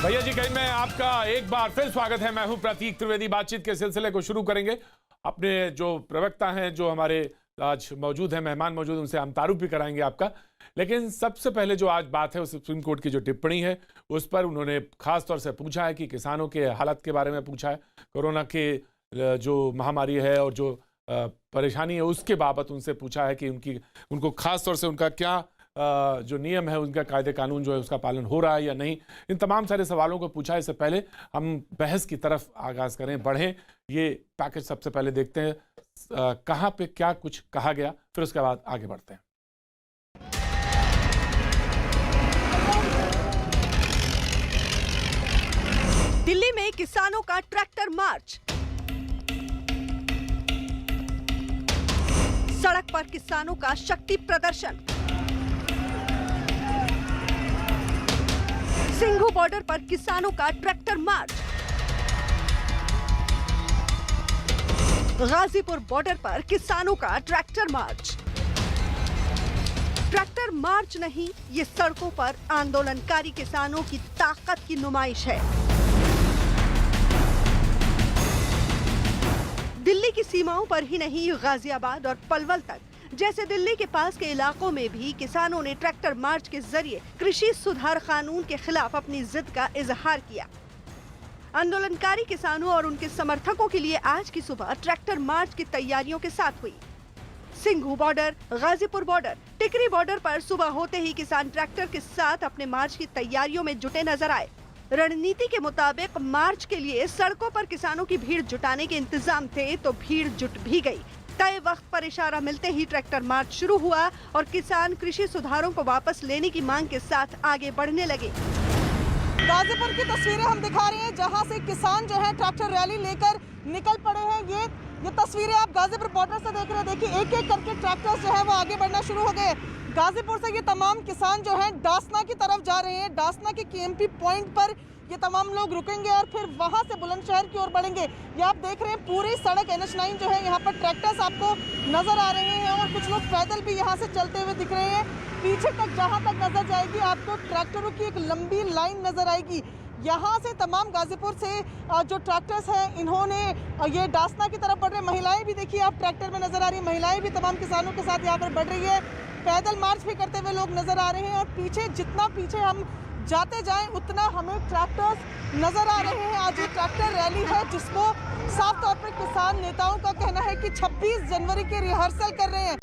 भैया जी कहीं मैं आपका एक बार फिर स्वागत है। मैं हूं प्रतीक त्रिवेदी। बातचीत के सिलसिले को शुरू करेंगे। अपने जो प्रवक्ता हैं, जो हमारे आज मौजूद हैं, मेहमान मौजूद, उनसे हम तारुफ भी कराएंगे आपका। लेकिन सबसे पहले जो आज बात है वो सुप्रीम कोर्ट की जो टिप्पणी है उस पर उन्होंने खास तौर से पूछा है कि किसानों के हालत के बारे में पूछा है। कोरोना के जो महामारी है और जो परेशानी है उसके बाबत उनसे पूछा है कि उनको खास तौर से उनका क्या जो नियम है, उनका कायदे कानून जो है उसका पालन हो रहा है या नहीं। इन तमाम सारे सवालों को पूछा। इससे पहले हम बहस की तरफ आगाज करें, बढ़ें। ये पैकेज सबसे पहले देखते हैं कहाँ पे क्या कुछ कहा गया, फिर उसके बाद आगे बढ़ते हैं। दिल्ली में किसानों का ट्रैक्टर मार्च, सड़क पर किसानों का शक्ति प्रदर्शन, सिंघू बॉर्डर पर किसानों का ट्रैक्टर मार्च, गाजीपुर बॉर्डर पर किसानों का ट्रैक्टर मार्च। ट्रैक्टर मार्च नहीं, ये सड़कों पर आंदोलनकारी किसानों की ताकत की नुमाइश है। दिल्ली की सीमाओं पर ही नहीं, गाजियाबाद और पलवल तक जैसे दिल्ली के पास के इलाकों में भी किसानों ने ट्रैक्टर मार्च के जरिए कृषि सुधार कानून के खिलाफ अपनी जिद का इजहार किया। आंदोलनकारी किसानों और उनके समर्थकों के लिए आज की सुबह ट्रैक्टर मार्च की तैयारियों के साथ हुई। सिंघू बॉर्डर, गाजीपुर बॉर्डर, टिकरी बॉर्डर पर सुबह होते ही किसान ट्रैक्टर के साथ अपने मार्च की तैयारियों में जुटे नजर आए। रणनीति के मुताबिक मार्च के लिए सड़कों पर किसानों की भीड़ जुटाने के इंतजाम थे, तो भीड़ जुट भी गई। तय वक्त पर इशारा मिलते ही ट्रैक्टर मार्च शुरू हुआ और किसान कृषि सुधारों को वापस लेने की मांग के साथ आगे बढ़ने लगे। गाजीपुर की तस्वीरें हम दिखा रहे हैं, जहां से किसान जो है ट्रैक्टर रैली लेकर निकल पड़े हैं। ये तस्वीरें आप गाजीपुर बॉर्डर से देख रहे हैं। देखिए एक एक करके ट्रैक्टर्स जो है वो आगे बढ़ना शुरू हो गए। गाजीपुर से ये तमाम किसान जो है डासना की तरफ जा रहे हैं। डासना के केएमपी पॉइंट पर ये तमाम लोग रुकेंगे और फिर वहां से बुलंदशहर की ओर बढ़ेंगे। ये आप देख रहे हैं पूरी सड़क NH9 जो है, यहाँ पर ट्रैक्टर्स आपको नजर आ रहे हैं और कुछ लोग पैदल भी यहाँ से चलते हुए दिख रहे हैं। पीछे तक जहाँ तक नजर जाएगी आपको ट्रैक्टरों की एक लंबी लाइन नजर आएगी। यहाँ से तमाम गाजीपुर से जो ट्रैक्टर्स हैं इन्होंने ये डासना की तरफ बढ़ रहे हैं। महिलाएं भी देखिए आप ट्रैक्टर में नजर आ रही है। महिलाएं भी तमाम किसानों के साथ यहाँ पर बढ़ रही है। पैदल मार्च भी करते हुए लोग नजर आ रहे हैं और पीछे जितना पीछे हम जाते जाएं उतना हमें ट्रैक्टर्स नजर आ रहे हैं। आज ये ट्रैक्टर रैली है जिसको साफ तौर पर किसान नेताओं का कहना है कि 26 जनवरी के रिहर्सल कर रहे हैं।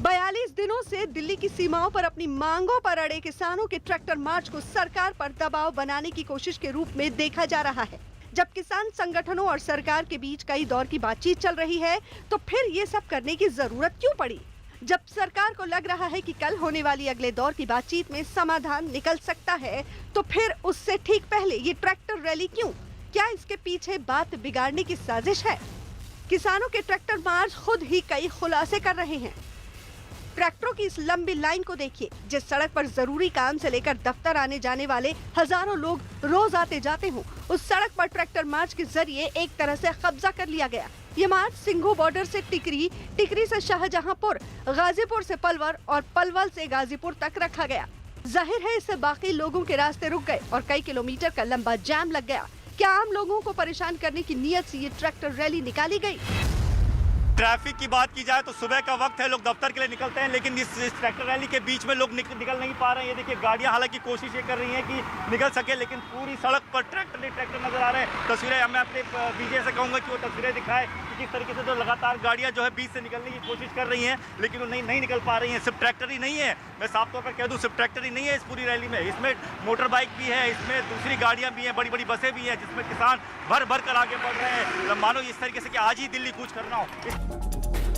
42 दिनों से दिल्ली की सीमाओं पर अपनी मांगों पर अड़े किसानों के ट्रैक्टर मार्च को सरकार पर दबाव बनाने की कोशिश के रूप में देखा जा रहा है। जब किसान संगठनों और सरकार के बीच कई दौर की बातचीत चल रही है, तो फिर ये सब करने की जरूरत क्यों पड़ी? जब सरकार को लग रहा है कि कल होने वाली अगले दौर की बातचीत में समाधान निकल सकता है, तो फिर उससे ठीक पहले ये ट्रैक्टर रैली क्यों? क्या इसके पीछे बात बिगाड़ने की साजिश है? किसानों के ट्रैक्टर मार्च खुद ही कई खुलासे कर रहे हैं। ट्रैक्टरों की इस लंबी लाइन को देखिए। जिस सड़क पर जरूरी काम से लेकर दफ्तर आने जाने वाले हजारों लोग रोज आते जाते हों, उस सड़क पर ट्रैक्टर मार्च के जरिए एक तरह से कब्जा कर लिया गया। ये मार्च सिंघू बॉर्डर से टिकरी, टिकरी से शाहजहांपुर, गाजीपुर से पलवल और पलवल से गाजीपुर तक रखा गया। जाहिर है इससे बाकी लोगों के रास्ते रुक गए और कई किलोमीटर का लंबा जाम लग गया। क्या आम लोगों को परेशान करने की नीयत से ये ट्रैक्टर रैली निकाली गई? ट्रैफिक की बात की जाए तो सुबह का वक्त है, लोग दफ्तर के लिए निकलते हैं, लेकिन इस ट्रैक्टर रैली के बीच में लोग निकल नहीं पा रहे हैं। ये देखिए गाड़ियां हालांकि कोशिश ये कर रही हैं कि निकल सके, लेकिन पूरी सड़क पर ट्रैक्टर नजर आ रहे हैं। तस्वीरें मैं अपने विजय से कहूँगा कि वो तस्वीरें दिखाए कि किस तरीके से जो लगातार गाड़ियाँ जो है बीच से निकलने की कोशिश कर रही हैं, लेकिन वो नहीं निकल पा रही हैं। सिर्फ ट्रैक्टर ही नहीं है, मैं साफ तौर पर कह दूँ, सिर्फ ट्रैक्टर ही नहीं है इस पूरी रैली में। इसमें मोटर बाइक भी है, इसमें दूसरी गाड़ियाँ भी हैं, बड़ी बड़ी बसें भी हैं, जिसमें किसान भर कर आगे बढ़ रहे हैं। मानो इस तरीके से कि आज ही दिल्ली कूच करना हो।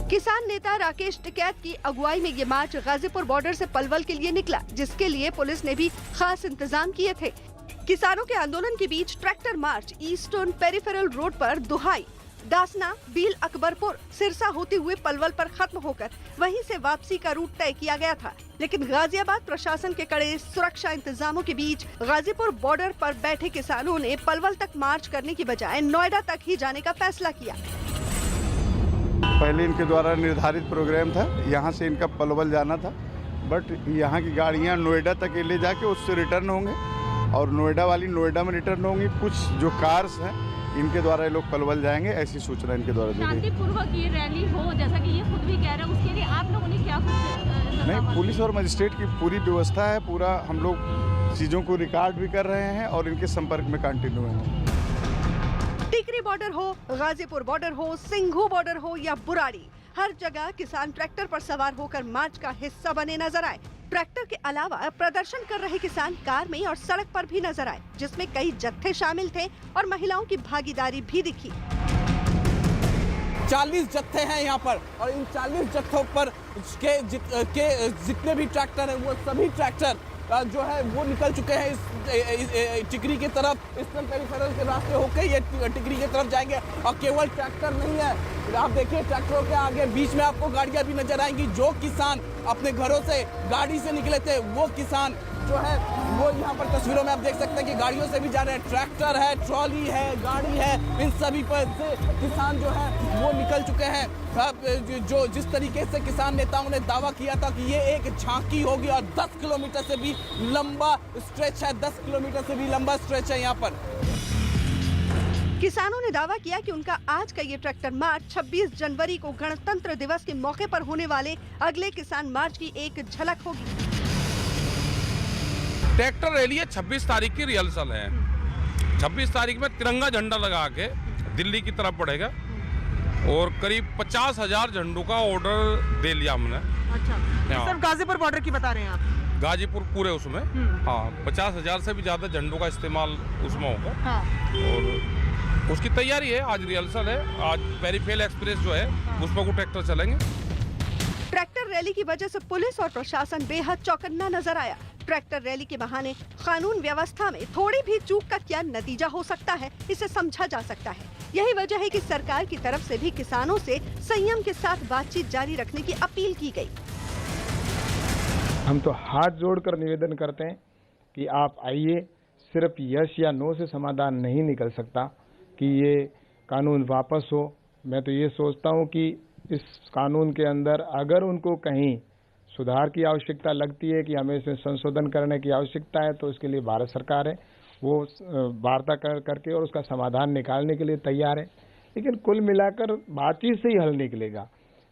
किसान नेता राकेश टिकैत की अगुवाई में ये मार्च गाजीपुर बॉर्डर से पलवल के लिए निकला, जिसके लिए पुलिस ने भी खास इंतजाम किए थे। किसानों के आंदोलन के बीच tractor march eastern peripheral road पर दुहाई, दासना, बील अकबरपुर, सिरसा होते हुए पलवल पर खत्म होकर वहीं से वापसी का रूट तय किया गया था। लेकिन गाजियाबाद प्रशासन के कड़े सुरक्षा इंतजामों के बीच गाजीपुर बॉर्डर पर बैठे किसानों ने पलवल तक मार्च करने की बजाय नोएडा तक ही जाने का फैसला किया। पहले इनके द्वारा निर्धारित प्रोग्राम था, यहाँ से इनका पलवल जाना था, बट यहाँ की गाड़ियाँ नोएडा तक ले जाके उससे रिटर्न होंगे और नोएडा वाली नोएडा में रिटर्न होंगी। कुछ जो कार्स हैं इनके द्वारा ये लोग पलवल जाएंगे, ऐसी सूचना इनके द्वारा दी गई। शांतिपूर्वक ये रैली हो, जैसा कि ये खुद भी कह रहे हैं, उसके लिए आप लोगों ने क्या कुछ नहीं, पुलिस और मजिस्ट्रेट की पूरी व्यवस्था है। पूरा हम लोग चीज़ों को रिकॉर्ड भी कर रहे हैं और इनके संपर्क में कंटिन्यू हैं। टिकरी बॉर्डर हो, गाजीपुर बॉर्डर हो, सिंघू बॉर्डर हो या बुराड़ी, हर जगह किसान ट्रैक्टर पर सवार होकर मार्च का हिस्सा बने नजर आए। ट्रैक्टर के अलावा प्रदर्शन कर रहे किसान कार में और सड़क पर भी नजर आए, जिसमें कई जत्थे शामिल थे और महिलाओं की भागीदारी भी दिखी। 40 जत्थे हैं यहाँ पर और इन 40 जत्थों पर के जितने भी ट्रैक्टर हैं वो सभी ट्रैक्टर जो है वो निकल चुके हैं इस टिकरी की तरफ। ईस्टर्न पेरिफेरल के रास्ते होकर ये टिकरी की तरफ जाएंगे और केवल ट्रैक्टर नहीं है, आप देखिए ट्रैक्टरों के आगे बीच में आपको गाड़ियां भी नजर आएंगी। जो किसान अपने घरों से गाड़ी से निकले थे वो किसान जो है वो यहाँ पर तस्वीरों में आप देख सकते हैं कि गाड़ियों से भी जा रहे हैं। ट्रैक्टर है, ट्रॉली है, गाड़ी है, इन सभी पर से किसान जो है वो निकल चुके हैं। जो जिस तरीके से किसान नेताओं ने दावा किया था कि ये एक झांकी होगी और 10 किलोमीटर से भी लंबा स्ट्रेच है, 10 किलोमीटर से भी लंबा स्ट्रेच है यहाँ पर। किसानों ने दावा किया कि उनका आज का ये ट्रैक्टर मार्च 26 जनवरी को गणतंत्र दिवस के मौके पर होने वाले अगले किसान मार्च की एक झलक होगी। ट्रैक्टर रैली है, 26 तारीख की रिहर्सल है। 26 तारीख में तिरंगा झंडा लगा के दिल्ली की तरफ बढ़ेगा और करीब 50,000 झंडों का ऑर्डर दे लिया हमने। अच्छा, सिर्फ गाजीपुर बॉर्डर की बता रहे हैं आप? गाजीपुर पूरे उसमें, हाँ, 50,000 से भी ज्यादा झंडों का इस्तेमाल उसमें होगा। हाँ। और उसकी तैयारी है, आज रिहर्सल है। आज पेरीफेल एक्सप्रेस जो है उसमें को ट्रैक्टर चलेंगे। ट्रैक्टर रैली की वजह से पुलिस और प्रशासन बेहद चौकन्ना नजर आया। ट्रैक्टर रैली के बहाने कानून व्यवस्था में थोड़ी भी चूक का क्या नतीजा हो सकता है, इसे समझा जा सकता है। यही वजह है कि सरकार की तरफ से भी किसानों से संयम के साथ बातचीत जारी रखने की अपील की गई। हम तो हाथ जोड़कर निवेदन करते हैं कि आप आइए, सिर्फ यस या नो से समाधान नहीं निकल सकता कि ये कानून वापस हो। मैं तो ये सोचता हूँ कि इस कानून के अंदर अगर उनको कहीं सुधार की आवश्यकता लगती है कि हमें इसमें संशोधन करने की आवश्यकता है तो इसके लिए भारत सरकार है वो वार्ता करके और उसका समाधान निकालने के लिए तैयार है। लेकिन कुल मिलाकर बातचीत से ही हल निकलेगा।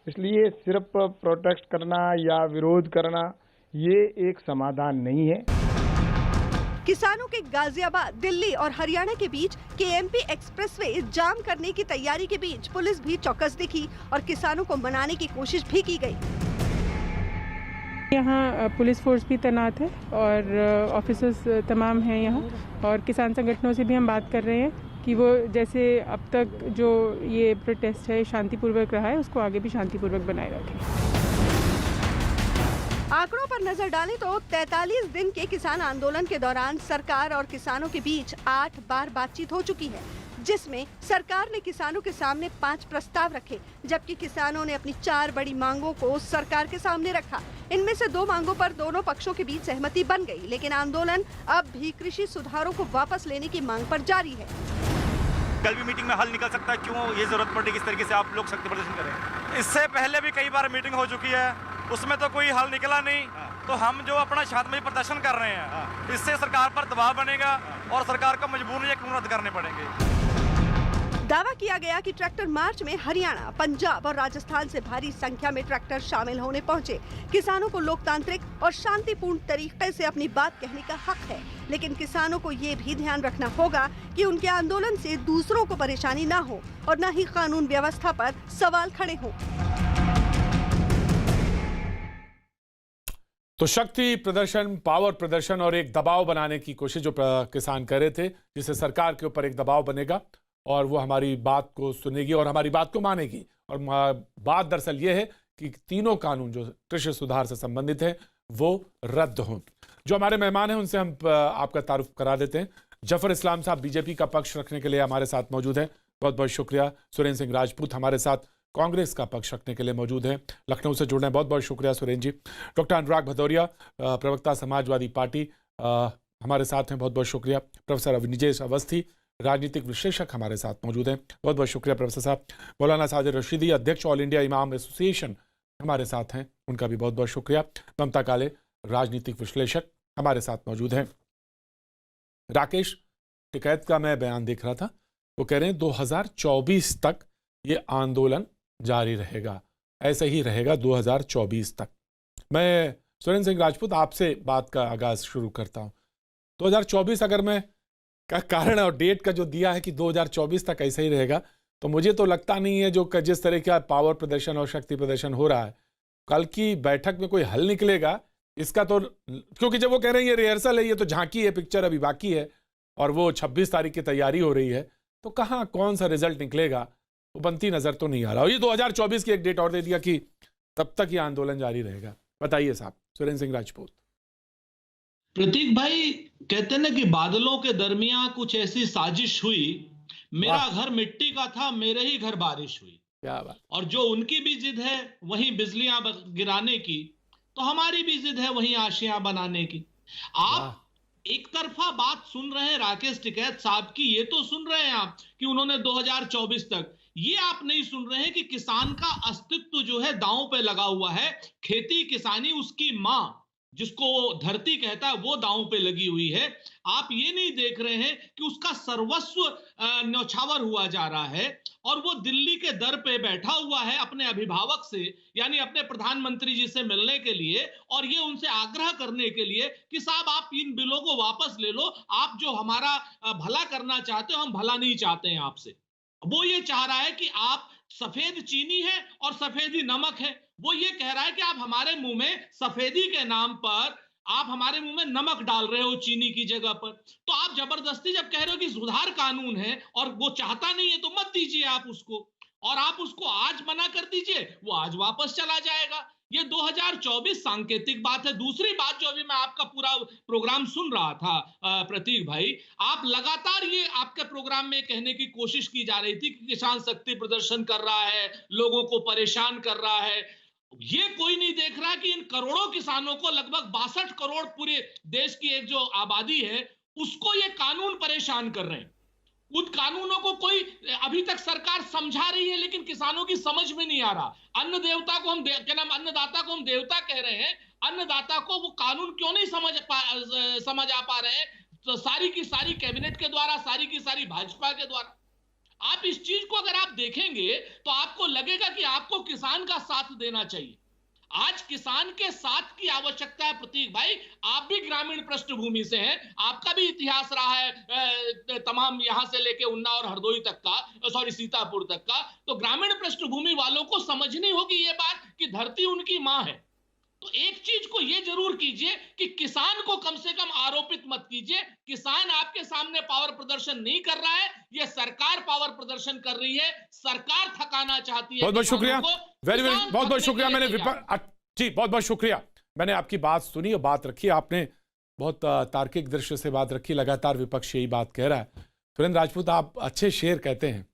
इसलिए सिर्फ प्रोटेस्ट करना या विरोध करना ये एक समाधान नहीं है। किसानों के गाजियाबाद, दिल्ली और हरियाणा के बीच केएमपी एक्सप्रेसवे जाम करने की तैयारी के बीच पुलिस भी चौकस दिखी और किसानों को मनाने की कोशिश भी की गई। यहाँ पुलिस फोर्स भी तैनात है और ऑफिसर्स तमाम हैं यहाँ, और किसान संगठनों से भी हम बात कर रहे हैं कि वो जैसे अब तक जो ये प्रोटेस्ट है शांतिपूर्वक रहा है उसको आगे भी शांतिपूर्वक बनाए रखें। आंकड़ों पर नजर डालें तो 43 दिन के किसान आंदोलन के दौरान सरकार और किसानों के बीच 8 बार बातचीत हो चुकी है, जिसमें सरकार ने किसानों के सामने 5 प्रस्ताव रखे, जबकि किसानों ने अपनी 4 बड़ी मांगों को सरकार के सामने रखा। इनमें से 2 मांगों पर दोनों पक्षों के बीच सहमति बन गई, लेकिन आंदोलन अब भी कृषि सुधारों को वापस लेने की मांग पर जारी है। कल भी मीटिंग में हल निकल सकता है, क्यों ये जरूरत पड़े किस तरीके से आप लोग शक्ति प्रदर्शन करें? इससे पहले भी कई बार मीटिंग हो चुकी है, उसमें तो कोई हल निकला नहीं। तो हम जो अपना शांतिमय प्रदर्शन कर रहे हैं, इससे सरकार पर दबाव बनेगा और सरकार को मजबूरन ये कानून रद्द करने पड़ेंगे। दावा किया गया कि ट्रैक्टर मार्च में हरियाणा, पंजाब और राजस्थान से भारी संख्या में ट्रैक्टर शामिल होने पहुंचे। किसानों को लोकतांत्रिक और शांतिपूर्ण तरीके से अपनी बात कहने का हक है, लेकिन किसानों को ये भी ध्यान रखना होगा कि उनके आंदोलन से दूसरों को परेशानी ना हो और न ही कानून व्यवस्था पर सवाल खड़े हों। तो शक्ति प्रदर्शन, पावर प्रदर्शन और एक दबाव बनाने की कोशिश जो किसान कर रहे थे, जिससे सरकार के ऊपर एक दबाव बनेगा और वो हमारी बात को सुनेगी और हमारी बात को मानेगी। और बात दरअसल ये है कि तीनों कानून जो कृषि सुधार से संबंधित है वो रद्द हों। जो हमारे मेहमान हैं उनसे हम आपका तारुफ करा देते हैं। जफर इस्लाम साहब बीजेपी का पक्ष रखने के लिए हमारे साथ मौजूद हैं, बहुत बहुत शुक्रिया। सुरेंद्र सिंह राजपूत हमारे साथ कांग्रेस का पक्ष रखने के लिए मौजूद हैं, लखनऊ से जुड़ने बहुत बहुत शुक्रिया सुरेंद्र जी। डॉक्टर अनुराग भदौरिया, प्रवक्ता समाजवादी पार्टी, हमारे साथ हैं, बहुत बहुत शुक्रिया। प्रोफेसर अविनिजेश अवस्थी, राजनीतिक विश्लेषक हमारे साथ मौजूद हैं, बहुत बहुत शुक्रिया प्रोफेसर साहब। मौलाना साजिद रशीदी, अध्यक्ष ऑल इंडिया इमाम एसोसिएशन, हमारे साथ हैं, उनका भी बहुत बहुत शुक्रिया। ममता काले, राजनीतिक विश्लेषक, हमारे साथ मौजूद हैं। राकेश टिकैत का मैं बयान देख रहा था, वो कह रहे हैं 2024 तक ये आंदोलन जारी रहेगा, ऐसे ही रहेगा 2024 तक। मैं सुरेंद्र सिंह राजपूत आपसे बात का आगाज शुरू करता हूँ। 2024 अगर मैं का कारण और डेट का जो दिया है कि 2024 तक ऐसा ही रहेगा, तो मुझे तो लगता नहीं है जो जिस तरह का पावर प्रदर्शन और शक्ति प्रदर्शन हो रहा है, कल की बैठक में कोई हल निकलेगा इसका तो, क्योंकि जब वो कह रहे हैं ये रिहर्सल है, ये तो झांकी है, पिक्चर अभी बाकी है और वो 26 तारीख की तैयारी हो रही है, तो कहाँ कौन सा रिजल्ट निकलेगा वो बनती नजर तो नहीं आ रहा। और ये 2024 की एक डेट और दे दिया कि तब तक ये आंदोलन जारी रहेगा। बताइए साहब सुरेंद्र सिंह राजपूत। प्रतीक भाई, कहते ना कि बादलों के दरमियान कुछ ऐसी साजिश हुई, मेरा घर मिट्टी का था, मेरे ही घर बारिश हुई। क्या बात। और जो उनकी भी जिद है वहीं बिजलियां गिराने की, तो हमारी भी जिद है वहीं आशियां बनाने की। आप एक तरफा बात सुन रहे हैं राकेश टिकैत साहब की, ये तो सुन रहे हैं आप कि उन्होंने 2024 तक, ये आप नहीं सुन रहे हैं कि किसान का अस्तित्व जो है दांव पे लगा हुआ है। खेती किसानी उसकी मां जिसको धरती कहता है वो दांव पे लगी हुई है। आप ये नहीं देख रहे हैं कि उसका सर्वस्व न्यौछावर हुआ जा रहा है और वो दिल्ली के दर पे बैठा हुआ है अपने अभिभावक से, यानी अपने प्रधानमंत्री जी से मिलने के लिए, और ये उनसे आग्रह करने के लिए कि साहब आप इन बिलों को वापस ले लो, आप जो हमारा भला करना चाहते हो हम भला नहीं चाहते हैं आपसे। वो ये चाह रहा है कि आप सफेद चीनी है और सफेदी नमक है, वो ये कह रहा है कि आप हमारे मुंह में सफेदी के नाम पर आप हमारे मुंह में नमक डाल रहे हो चीनी की जगह पर। तो आप जबरदस्ती जब कह रहे हो कि सुधार कानून है और वो चाहता नहीं है तो मत दीजिए आप उसको, और आप उसको आज मना कर दीजिए, वो आज वापस चला जाएगा। ये 2024 सांकेतिक बात है। दूसरी बात जो अभी मैं आपका पूरा प्रोग्राम सुन रहा था प्रतीक भाई, आप लगातार ये आपके प्रोग्राम में कहने की कोशिश की जा रही थी कि किसान शक्ति प्रदर्शन कर रहा है, लोगों को परेशान कर रहा है। ये कोई नहीं देख रहा कि इन करोड़ों किसानों को, लगभग 62 करोड़ पूरे देश की एक जो आबादी है, उसको ये कानून परेशान कर रहे हैं। उन कानूनों को कोई अभी तक सरकार समझा रही है लेकिन किसानों की समझ में नहीं आ रहा। अन्न देवता को हम क्या नाम, अन्नदाता को हम देवता कह रहे हैं, अन्नदाता को वो कानून क्यों नहीं समझ आ पा रहे हैं? तो सारी की सारी कैबिनेट के द्वारा, सारी की सारी भाजपा के द्वारा। आप इस चीज को अगर आप देखेंगे तो आपको लगेगा कि आपको किसान का साथ देना चाहिए। आज किसान के साथ की आवश्यकता है प्रतीक भाई। आप भी ग्रामीण पृष्ठभूमि से हैं, आपका भी इतिहास रहा है तमाम यहां से लेके उन्नाव और हरदोई तक का, सॉरी सीतापुर तक का। तो ग्रामीण पृष्ठभूमि वालों को समझनी होगी ये बात कि धरती उनकी मां है। तो एक चीज को ये जरूर कीजिए कि किसान को कम से कम आरोपित मत कीजिए। किसान आपके सामने पावर प्रदर्शन नहीं कर रहा है, ये सरकार पावर प्रदर्शन कर रही है। सरकार थकाना चाहती है। बहुत बहुत शुक्रिया, बहुत बहुत शुक्रिया। मैंने जी बहुत बहुत शुक्रिया, मैंने आपकी बात सुनी और बात रखी, आपने बहुत तार्किक दृश्य से बात रखी। लगातार विपक्ष यही बात कह रहा है। सुरेंद्र राजपूत, आप अच्छे शेर कहते हैं,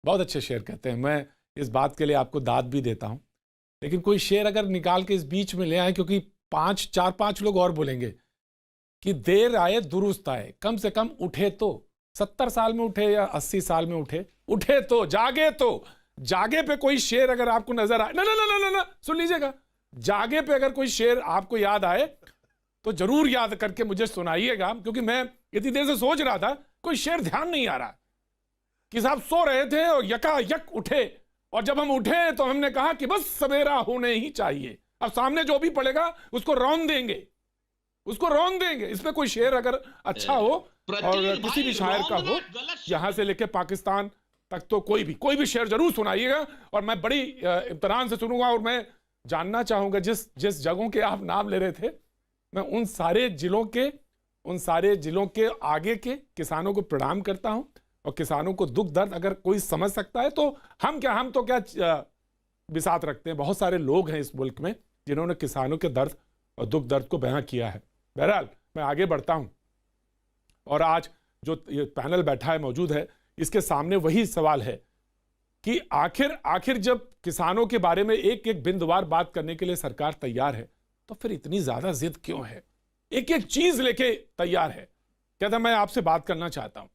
बहुत अच्छे शेर कहते हैं, मैं इस बात के लिए आपको दाद भी देता हूं। लेकिन कोई शेर अगर निकाल के इस बीच में ले आए, क्योंकि 4-5 लोग और बोलेंगे कि देर आए दुरुस्त आए, कम से कम उठे तो 70 साल में उठे या 80 साल में उठे तो जागे पे कोई शेर अगर आपको नजर आए, ना सुन लीजिएगा, जागे पे अगर कोई शेर आपको याद आए तो जरूर याद करके मुझे सुनाइएगा, क्योंकि मैं इतनी देर से सोच रहा था कोई शेर ध्यान नहीं आ रहा कि साहब सो रहे थे और यकायक उठे, और जब हम उठे तो हमने कहा कि बस सवेरा होने ही चाहिए, अब सामने जो भी पड़ेगा उसको रौन देंगे। इसमें कोई शेर अगर अच्छा हो और किसी भी शायर का हो, यहां से लेके पाकिस्तान तक, तो कोई भी शेर जरूर सुनाइएगा और मैं बड़ी इत्मीनान से सुनूंगा। और मैं जानना चाहूंगा जिस जगहों के आप नाम ले रहे थे, मैं उन सारे जिलों के आगे के किसानों को प्रणाम करता हूं, और किसानों को दुख दर्द अगर कोई समझ सकता है तो हम तो क्या बिसात रखते हैं। बहुत सारे लोग हैं इस मुल्क में जिन्होंने किसानों के दर्द और दुख दर्द को बयां किया है। बहरहाल मैं आगे बढ़ता हूं, और आज जो ये पैनल बैठा है, मौजूद है, इसके सामने वही सवाल है कि आखिर जब किसानों के बारे में एक बिंदुवार बात करने के लिए सरकार तैयार है, तो फिर इतनी ज्यादा जिद क्यों है? एक चीज लेके तैयार है, कहता मैं आपसे बात करना चाहता हूं।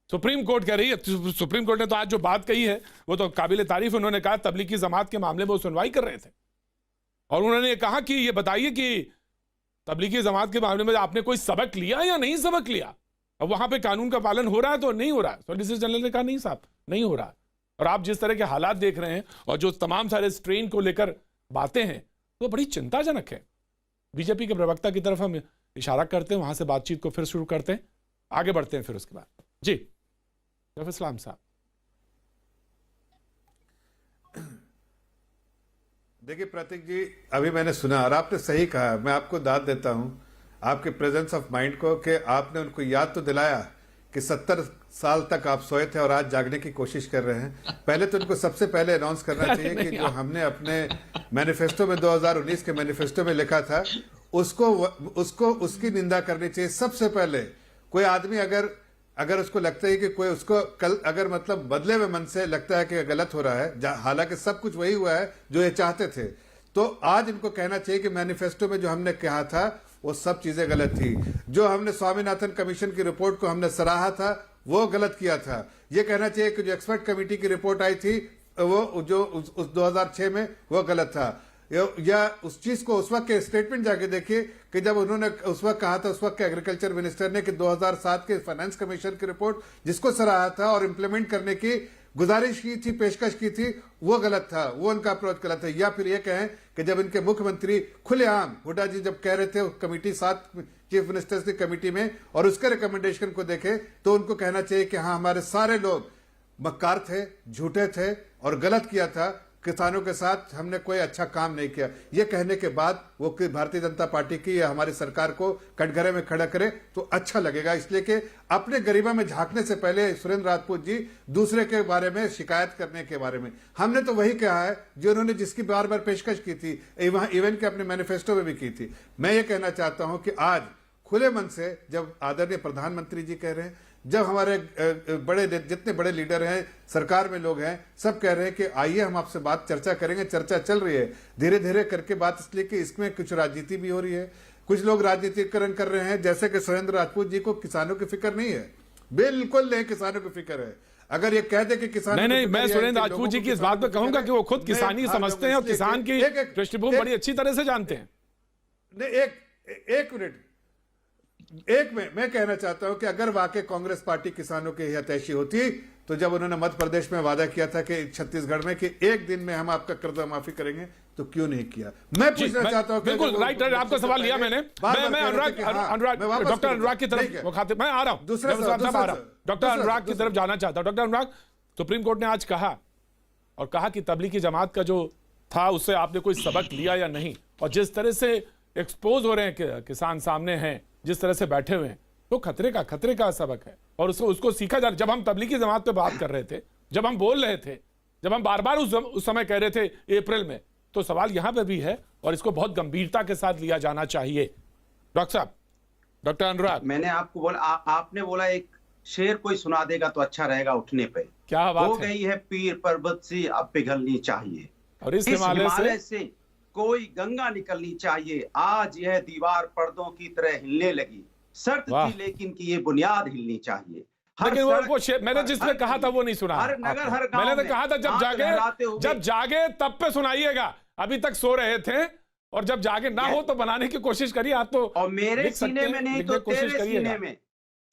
सुप्रीम कोर्ट कह रही है, सुप्रीम कोर्ट ने तो आज जो बात कही है वो तो काबिल तारीफ। उन्होंने कहा तबलीगी जमात के मामले में वो सुनवाई कर रहे थे, और उन्होंने कहा कि ये बताइए कि तबलीगी जमात के मामले में आपने कोई सबक लिया या नहीं सबक लिया। अब वहां पे कानून का पालन हो रहा है तो नहीं हो रहा है। सॉलिसिटर जनरल ने कहा नहीं साहब नहीं हो रहा। और आप जिस तरह के हालात देख रहे हैं और जो तमाम सारे स्ट्रेन को लेकर बातें हैं वो बड़ी चिंताजनक है। बीजेपी के प्रवक्ता की तरफ हम इशारा करते हैं, वहां से बातचीत को फिर शुरू करते हैं, आगे बढ़ते हैं फिर उसके बाद। जी रफ़ इस्लाम साहब। देखिए प्रतीक जी, अभी मैंने सुना और आपने सही कहा, मैं आपको दाद देता हूं आपके प्रेजेंस ऑफ माइंड को कि आपने उनको याद तो दिलाया कि 70 साल तक आप सोए थे और आज जागने की कोशिश कर रहे हैं। पहले तो उनको सबसे पहले अनाउंस करना चाहिए कि जो हमने अपने मैनिफेस्टो में 2019 के मैनिफेस्टो में लिखा था उसको उसकी निंदा करनी चाहिए सबसे पहले। कोई आदमी अगर उसको लगता है कि कोई उसको कल अगर मतलब बदले हुए मन से लगता है कि गलत हो रहा है, हालांकि सब कुछ वही हुआ है जो ये चाहते थे, तो आज इनको कहना चाहिए कि मैनिफेस्टो में जो हमने कहा था वो सब चीजें गलत थी। जो हमने स्वामीनाथन कमीशन की रिपोर्ट को हमने सराहा था वो गलत किया था। ये कहना चाहिए कि जो एक्सपर्ट कमेटी की रिपोर्ट आई थी वो जो उस 2006 में वो गलत था। या उस चीज को उस वक्त के स्टेटमेंट जाके देखिए कि जब उन्होंने उस वक्त कहा था, उस वक्त के एग्रीकल्चर मिनिस्टर ने कि 2007 के फाइनेंस कमीशन की रिपोर्ट जिसको सराहा था और इम्प्लीमेंट करने की गुजारिश की थी, पेशकश की थी, वो गलत था, वो उनका अप्रोच गलत है। या फिर ये कहें कि जब इनके मुख्यमंत्री खुलेआम हुड्डा जी जब कह रहे थे कमेटी 7 चीफ मिनिस्टर्स की कमेटी में और उसके रिकमेंडेशन को देखे तो उनको कहना चाहिए कि हाँ हमारे सारे लोग मक्कार थे, झूठे थे और गलत किया था, किसानों के साथ हमने कोई अच्छा काम नहीं किया। ये कहने के बाद वो भारतीय जनता पार्टी की या हमारी सरकार को कटघरे में खड़ा करे तो अच्छा लगेगा। इसलिए कि अपने गरीबा में झांकने से पहले सुरेंद्र राजपूत जी दूसरे के बारे में शिकायत करने के बारे में, हमने तो वही कहा है जो उन्होंने जिसकी बार बार पेशकश की थी, इवन के अपने मैनिफेस्टो में भी की थी। मैं ये कहना चाहता हूं कि आज खुले मन से जब आदरणीय प्रधानमंत्री जी कह रहे हैं, जब हमारे बड़े जितने बड़े लीडर हैं, सरकार में लोग हैं, सब कह रहे हैं कि आइए हम आपसे बात चर्चा करेंगे, चर्चा चल रही है धीरे धीरे करके बात, इसलिए कि इसमें कुछ राजनीति भी हो रही है, कुछ लोग राजनीतिकरण कर रहे हैं। जैसे कि सुरेंद्र राजपूत जी को किसानों की फिक्र नहीं है, बिल्कुल नहीं किसानों की फिक्र है। अगर ये कह दे कि किसान नहीं, मैं सुरेंद्र राजपूत जी की इस बात पर कहूंगा कि वो खुद किसानी समझते हैं और किसान की पृष्ठभूमि बड़ी अच्छी तरह से जानते हैं। एक मिनट, मैं कहना चाहता हूं कि अगर वाकई कांग्रेस पार्टी किसानों की हितैषी होती तो जब उन्होंने मध्य प्रदेश में वादा किया था कि छत्तीसगढ़ में कि एक दिन में हम आपका कर्जा माफी करेंगे तो क्यों नहीं किया। मैं पूछना चाहता हूं, बिल्कुल राइट, आपका सवाल लिया मैंने। मैं अनुराग डॉक्टर अनुराग की तरफ मुखातिब, मैं आ रहा हूं, डॉक्टर अनुराग की तरफ जाना चाहता हूं। डॉक्टर अनुराग, सुप्रीम कोर्ट ने आज कहा और कहा कि तबलीगी जमात का जो था उससे आपने कोई सबक लिया या नहीं, और जिस तरह से एक्सपोज हो रहे हैं किसान सामने हैं, जिस तरह से बैठे हुए हैं, तो खतरे का सबक है और उसको सीखा जा रहा है। जब हम तबलीगी जमात पे बात कर रहे थे, जब हम बोल रहे थे, जब हम बार बार उस समय कह रहे थे अप्रैल में, तो सवाल यहां पे भी है और इसको बहुत गंभीरता के साथ लिया जाना चाहिए। डॉक्टर साहब, डॉक्टर अनुराग, मैंने आपको बोला, आपने बोला एक शेर कोई सुना देगा तो अच्छा रहेगा उठने पे। क्या बात हो गई है पीर पर्वत से अब पिघलनी चाहिए, और इस हिमालय से कोई गंगा निकलनी चाहिए। आज यह दीवार पर्दों की तरह हिलने लगी, शर्त थी लेकिन कि ये बुनियाद हिलनी चाहिए। लेकिन वो मैंने जिसने कहा था वो नहीं सुना। हर नगर हर गांव मैंने तो कहा था जब जागे तब पे सुनाइएगा, अभी तक सो रहे थे, और जब जागे ना हो तो बनाने की कोशिश करिए। आप तो और मेरे सीने में नहीं तो तेरे सीने में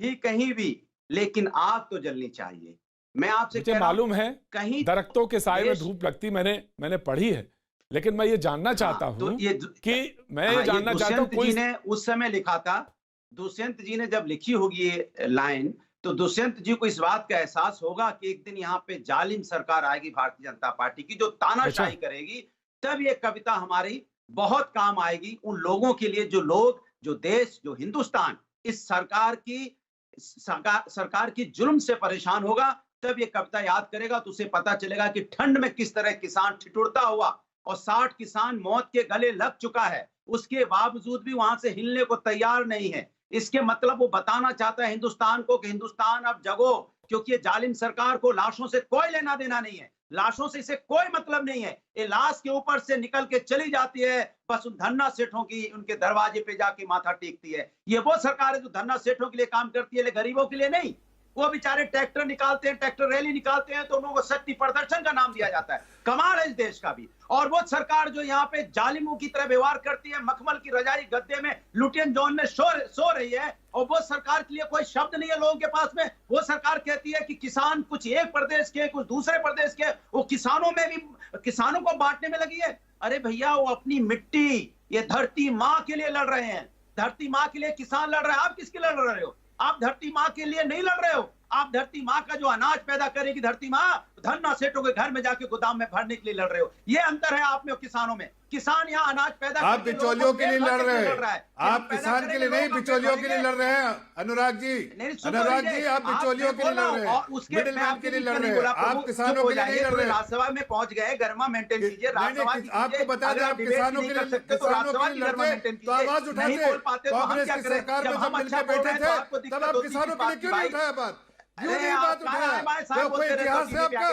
ही कहीं भी, लेकिन आग तो जलनी चाहिए। मैं आपसे मुझे मालूम है कहीं दरख्तों के साए में धूप लगती, मैंने पढ़ी है, लेकिन मैं ये जानना चाहता हूं कि मैं ये जानना चाहता हूं, कोई ने उस समय लिखा था, दुष्यंत जी ने जब लिखी होगी ये लाइन, तो दुष्यंत जी को इस बात का एहसास होगा कि एक दिन यहाँ पे जालिम सरकार आएगी भारतीय जनता पार्टी की, जो तानाशाही करेगी, तब ये कविता हमारी बहुत काम आएगी उन लोगों के लिए, जो लोग, जो देश, जो हिंदुस्तान इस सरकार की जुल्म से परेशान होगा, तब ये कविता याद करेगा तो उसे पता चलेगा कि ठंड में किस तरह किसान ठिठुरता हुआ, और 60 किसान मौत के गले लग चुका है, उसके बावजूद भी वहां से हिलने को तैयार नहीं है। इसके मतलब वो बताना चाहता है हिंदुस्तान को कि हिंदुस्तान अब जगो, क्योंकि ये जालिम सरकार को लाशों से कोई लेना देना नहीं है, लाशों से इसे कोई मतलब नहीं है। ये लाश के ऊपर से निकल के चली जाती है, बस उन धन्ना सेठों की उनके दरवाजे पे जाके माथा टेकती है। ये वो सरकार है जो धन्ना सेठों के लिए काम करती है, लेकिन गरीबों के लिए नहीं। वो बेचारे ट्रैक्टर निकालते हैं, ट्रैक्टर रैली निकालते हैं, तो उन लोगों को शक्ति प्रदर्शन का नाम दिया जाता है। कमाल है इस देश का भी। और वो सरकार जो यहाँ पे जालिमों की तरह व्यवहार करती है, मखमल की रजाई गद्दे में लुटियन जोन में सो रही है, और वो सरकार के लिए कोई शब्द नहीं है लोगों के पास में। वो सरकार कहती है कि किसान कुछ एक प्रदेश के, कुछ दूसरे प्रदेश के, वो किसानों में भी किसानों को बांटने में लगी है। अरे भैया, वो अपनी मिट्टी, ये धरती माँ के लिए लड़ रहे हैं। धरती माँ के लिए किसान लड़ रहे हैं। आप किसके लड़ रहे हो? आप धरती माँ के लिए नहीं लड़ रहे हो। आप धरती माँ का जो अनाज पैदा करेगी धरती माँ, धन्ना सेठों के घर में जाके गोदाम में भरने के लिए लड़ रहे हो। ये अंतर है आप में और किसानों में। किसान यहाँ अनाज पैदा, आप बिचौलियों के लिए लड़ रहे हैं, आप किसान के लिए नहीं, बिचौलियों के लिए लड़ रहे हैं। अनुराग जी, आप बिचौलियों के लिए लड़ रहे हैं, मिडिलमैन के लिए लड़ रहे हैं, आप किसानों के लिए नहीं लड़ रहे हैं। राज्यसभा में पहुंच गए, गरिमा मेंटेन कीजिए। आपको बता दें, आप किसानों के लिए लड़ते तो आवाज उठाते। कांग्रेस की सरकार में जब मिलकर बैठे थे तब आप किसानों के लिए क्यों नहीं उठाया बात? क्यों नहीं बात उठाया? क्या कोई इतिहास है आपका?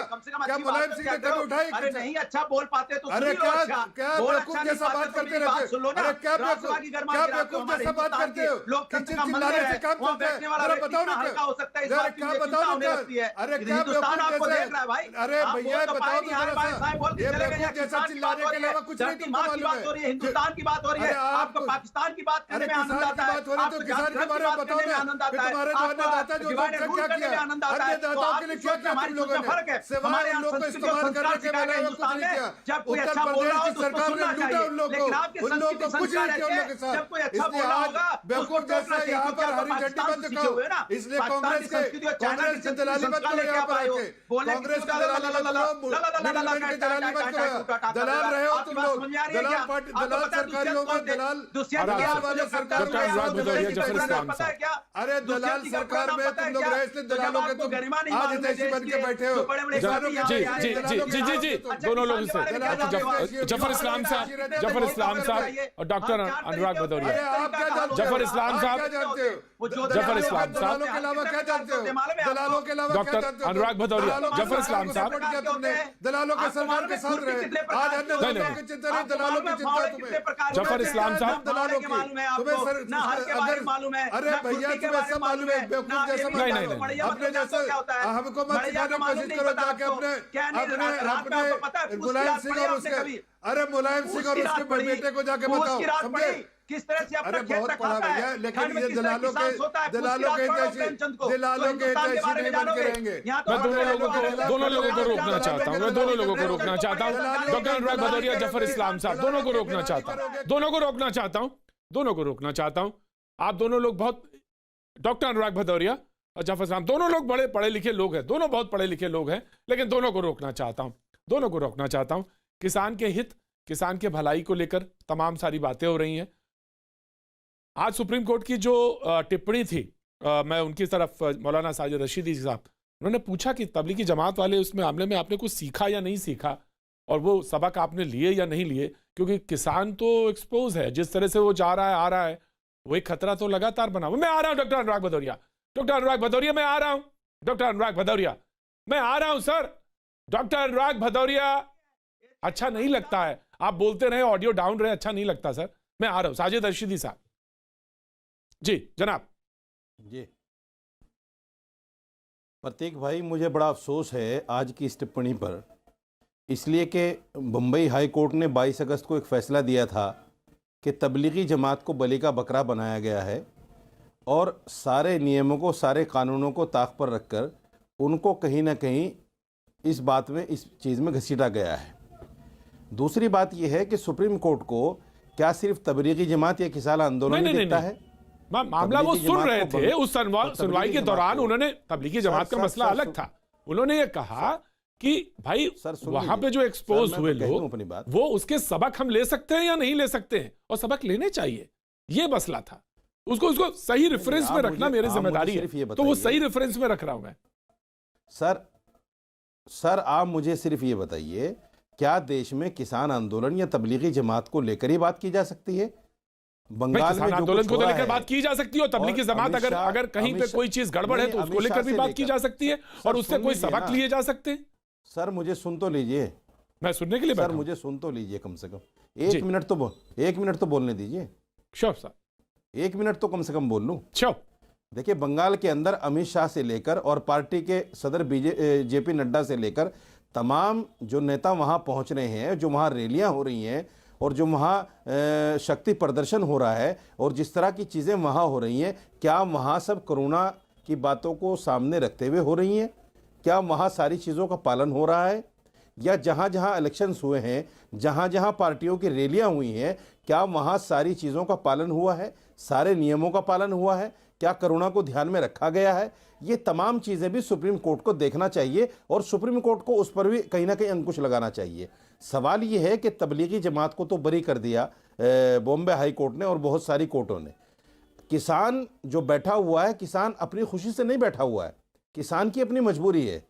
क्या मुलायम सिंह ने कभी उठाई? अरे नहीं अच्छा बोल पाते तो अरे क्या बेवकूफ जैसा बात करते रहते हो? अरे क्या बेवकूफ जैसा बात करते हो? चिल्लाने से काम चलता है? जरा बताओ ना, जरा क्या बताओ ना? अरे क्या बेवकूफ जैसा? अरे भैया बताओ तो जरा सा, ये बेवकूफ जैसा चिल्लाने के अलावा कुछ नहीं तुमको मालूम है? हिंदुस्तान की बात हो रही है, आपको पाकिस्तान की बात करने में आनंद आता है। बात हो रही तो किसान के बारे में बताओ ना। तुम्हारे जो अन्नदाता जो क्या किया, अन्नदाताओं के लिए क्या किया तुम लोगों ने? सिवाय उन लोगों को इस्तेमाल करने के बारे में कुछ नहीं किया। उत्तर प्रदेश की सरकार ने लूटा उन लोगों को कुछ नहीं किया उन लोगों के साथ। इसलिए आज बेवकूफ जैसा यहाँ पर हरी झंडी बंद करो। इसलिए कांग्रेस के दलाली मत करो। यहाँ पर आके कांग्रेस की दलाली मत करो, मिडिलमैन की दलाली मत करो। दलाल रहे हो तुम लोग, दलाल पार्टी, दलाल सरकारियों में दलाल वाले सरकार में। अरे दलाल सरकार में तुम लोग रहे, इसलिए दलालों के तुम आज हितैषी बन के बैठे हो। जी दोनों लोगों से जफर इस्लाम साहब और डॉक्टर अनुराग भदौरिया। जफर इस्लाम साहब, जफर इस्लाम साहब के अलावा क्या जानते हो? दलालों के अलावा डॉक्टर अनुराग भदौरिया, जफर इस्लाम साहब। दलालों के सरकार के साथ रहे, आज अन्नदाताओं की चिंता नहीं, दलालों की चिंता तुम्हें। जफर इस्लाम साहब, दलालों की तुम्हें सर, अरे भैया तुम्हें सब मालूम है, बेवकूफ जैसा नहीं अपने जैसे हमको मत सिखाने की कोशिश करो जाके अपने मुलायम सिंह और उसके, अरे मुलायम सिंह और उसके बेटे को जाके बताओ, समझे? किस तरह से अरे बहुत पढ़ा भैया, लेकिन ये दलालों के हितैषी नहीं बन के रहेंगे। मैं दोनों लोगों को रोकना चाहता हूँ, डॉक्टर अनुराग भदौरिया, जफर इस्लाम साहब, दोनों को रोकना चाहता हूँ। आप दोनों लोग बहुत, डॉक्टर अनुराग भदौरिया और जफर इस्लाम दोनों लोग बड़े पढ़े लिखे लोग हैं, दोनों बहुत पढ़े लिखे लोग हैं, लेकिन दोनों को रोकना चाहता हूँ। किसान के हित, किसान के भलाई को लेकर तमाम सारी बातें हो रही हैं। आज सुप्रीम कोर्ट की जो टिप्पणी थी, मैं उनकी तरफ, मौलाना साजिद रशीदी साहब, उन्होंने पूछा कि तबलीगी जमात वाले उस मामले में आपने कुछ सीखा या नहीं सीखा, और वो सबक आपने लिए या नहीं लिए, क्योंकि किसान तो एक्सपोज है, जिस तरह से वो जा रहा है आ रहा है, वो एक खतरा तो लगातार बना हुआ। मैं आ रहा हूँ डॉक्टर अनुराग भदौरिया, मैं आ रहा हूँ, डॉक्टर अनुराग भदौरिया, मैं आ रहा हूँ सर। डॉक्टर अनुराग भदौरिया, अच्छा नहीं लगता है आप बोलते रहे, ऑडियो डाउन रहे, अच्छा नहीं लगता सर। मैं आ रहा हूँ, साजिद रशीदी साहब जी, जनाब जी। प्रतीक भाई, मुझे बड़ा अफसोस है आज की इस टिप्पणी पर, इसलिए कि बम्बई हाई कोर्ट ने 22 अगस्त को एक फ़ैसला दिया था कि तबलीगी जमात को बलि का बकरा बनाया गया है, और सारे नियमों को, सारे कानूनों को ताक पर रखकर उनको कहीं ना कहीं इस बात में, इस चीज़ में घसीटा गया है। दूसरी बात यह है कि सुप्रीम कोर्ट को क्या सिर्फ तबलीगी जमात या किसान आंदोलन दिखता है? मामला वो सुन रहे थे, उस सुनवाई के दौरान उन्होंने, तबलीगी जमात का मसला अलग था, उन्होंने ये कहा कि भाई वहां पे जो एक्सपोज हुए लोग, वो उसके सबक हम ले सकते हैं या नहीं ले सकते हैं, और सबक लेने चाहिए, ये मसला था। उसको सही रेफरेंस में रखना मेरी जिम्मेदारी है, तो वो सही रेफरेंस में रख रहा हूं मैं। सर आप मुझे सिर्फ ये बताइए, क्या देश में किसान आंदोलन या तबलीगी जमात को लेकर ही बात की जा सकती है? बंगाल में आंदोलन को लेकर बात की जा सकती है, और तबलीगी जमात अगर कहीं पे कोई चीज गड़बड़ है तो उसको लेकर भी बात की जा सकती है, और उससे कोई सबक लिए जा सकते हैं। सर मुझे सुन तो लीजिए, मैं सुनने के लिए सर मुझे सुन तो लीजिए, कम से कम 1 मिनट तो बोलने दीजिए। श्योर सर, 1 मिनट तो कम से कम बोल लूं। श्योर। देखिए, बंगाल के अंदर अमित शाह से लेकर और पार्टी के सदर जेपी नड्डा से लेकर तमाम जो नेता वहाँ पहुँच रहे हैं, जो वहाँ रैलियाँ हो रही हैं और जो वहाँ शक्ति प्रदर्शन हो रहा है और जिस तरह की चीज़ें वहाँ हो रही हैं, क्या वहाँ सब कोरोना की बातों को सामने रखते हुए हो रही हैं? क्या वहाँ सारी चीज़ों का पालन हो रहा है? या जहाँ जहाँ इलेक्शंस हुए हैं, जहाँ जहाँ पार्टियों की रैलियाँ हुई हैं, क्या वहाँ सारी चीज़ों का पालन हुआ है? सारे नियमों का पालन हुआ है? क्या कोरोना को ध्यान में रखा गया है? ये तमाम चीज़ें भी सुप्रीम कोर्ट को देखना चाहिए और सुप्रीम कोर्ट को उस पर भी कहीं ना कहीं अंकुश लगाना चाहिए। सवाल ये है कि तबलीगी जमात को तो बरी कर दिया बॉम्बे हाई कोर्ट ने और बहुत सारी कोर्टों ने। किसान जो बैठा हुआ है, किसान अपनी खुशी से नहीं बैठा हुआ है, किसान की अपनी मजबूरी है।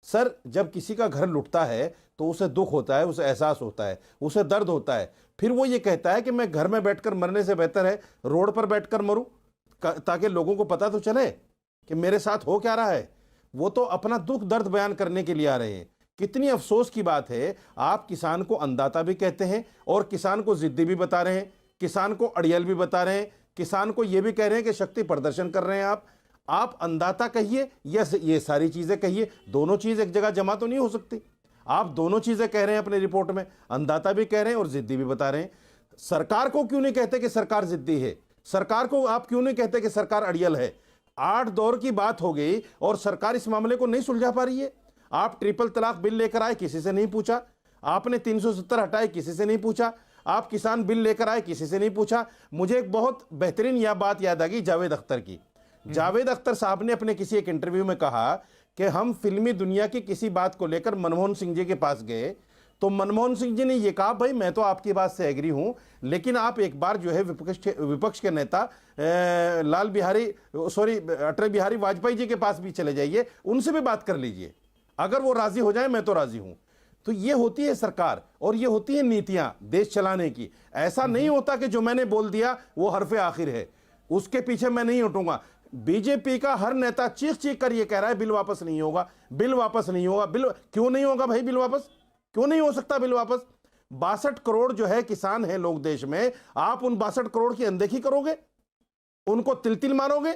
सर, जब किसी का घर लुटता है तो उसे दुख होता है, उसे एहसास होता है, उसे दर्द होता है, फिर वो ये कहता है कि मैं घर में बैठकर मरने से बेहतर है रोड पर बैठकर मरूं, ताकि लोगों को पता तो चले कि मेरे साथ हो क्या रहा है। वो तो अपना दुख दर्द बयान करने के लिए आ रहे हैं। कितनी अफसोस की बात है, आप किसान को अन्नदाता भी कहते हैं और किसान को जिद्दी भी बता रहे हैं, किसान को अड़ियल भी बता रहे हैं, किसान को ये भी कह रहे हैं कि शक्ति प्रदर्शन कर रहे हैं। आप अन्नदाता कहिए या ये सारी चीज़ें कहिए, दोनों चीज़ एक जगह जमा तो नहीं हो सकती। आप दोनों चीज़ें कह रहे हैं अपनी रिपोर्ट में, अन्नदाता भी कह रहे हैं और जिद्दी भी बता रहे हैं। सरकार को क्यों नहीं कहते कि सरकार जिद्दी है? सरकार को आप क्यों नहीं कहते कि सरकार अड़ियल है? 8 दौर की बात हो गई और सरकार इस मामले को नहीं सुलझा पा रही है। आप ट्रिपल तलाक बिल लेकर आए, किसी से नहीं पूछा। आपने 370 हटाए, किसी से नहीं पूछा। आप किसान बिल लेकर आए, किसी से नहीं पूछा। मुझे एक बहुत बेहतरीन यह बात याद आ गई जावेद अख्तर की। जावेद अख्तर साहब ने अपने किसी एक इंटरव्यू में कहा कि हम फिल्मी दुनिया की किसी बात को लेकर मनमोहन सिंह जी के पास गए तो मनमोहन सिंह जी ने यह कहा, भाई मैं तो आपकी बात से एग्री हूं, लेकिन आप एक बार जो है विपक्ष के नेता अटल बिहारी वाजपेयी जी के पास भी चले जाइए, उनसे भी बात कर लीजिए, अगर वो राजी हो जाए मैं तो राजी हूं। तो ये होती है सरकार और ये होती है नीतियां देश चलाने की। ऐसा नहीं होता कि जो मैंने बोल दिया वो हरफे आखिर है, उसके पीछे मैं नहीं हटूंगा। बीजेपी का हर नेता चीख चीख कर ये कह रहा है बिल वापस नहीं होगा, बिल वापस नहीं होगा। बिल क्यों नहीं होगा भाई? बिल वापस क्यों नहीं हो सकता? बिल वापस 62 करोड़ जो है किसान हैं लोग देश में, आप उन 62 करोड़ की अनदेखी करोगे, उनको तिल तिल मारोगे?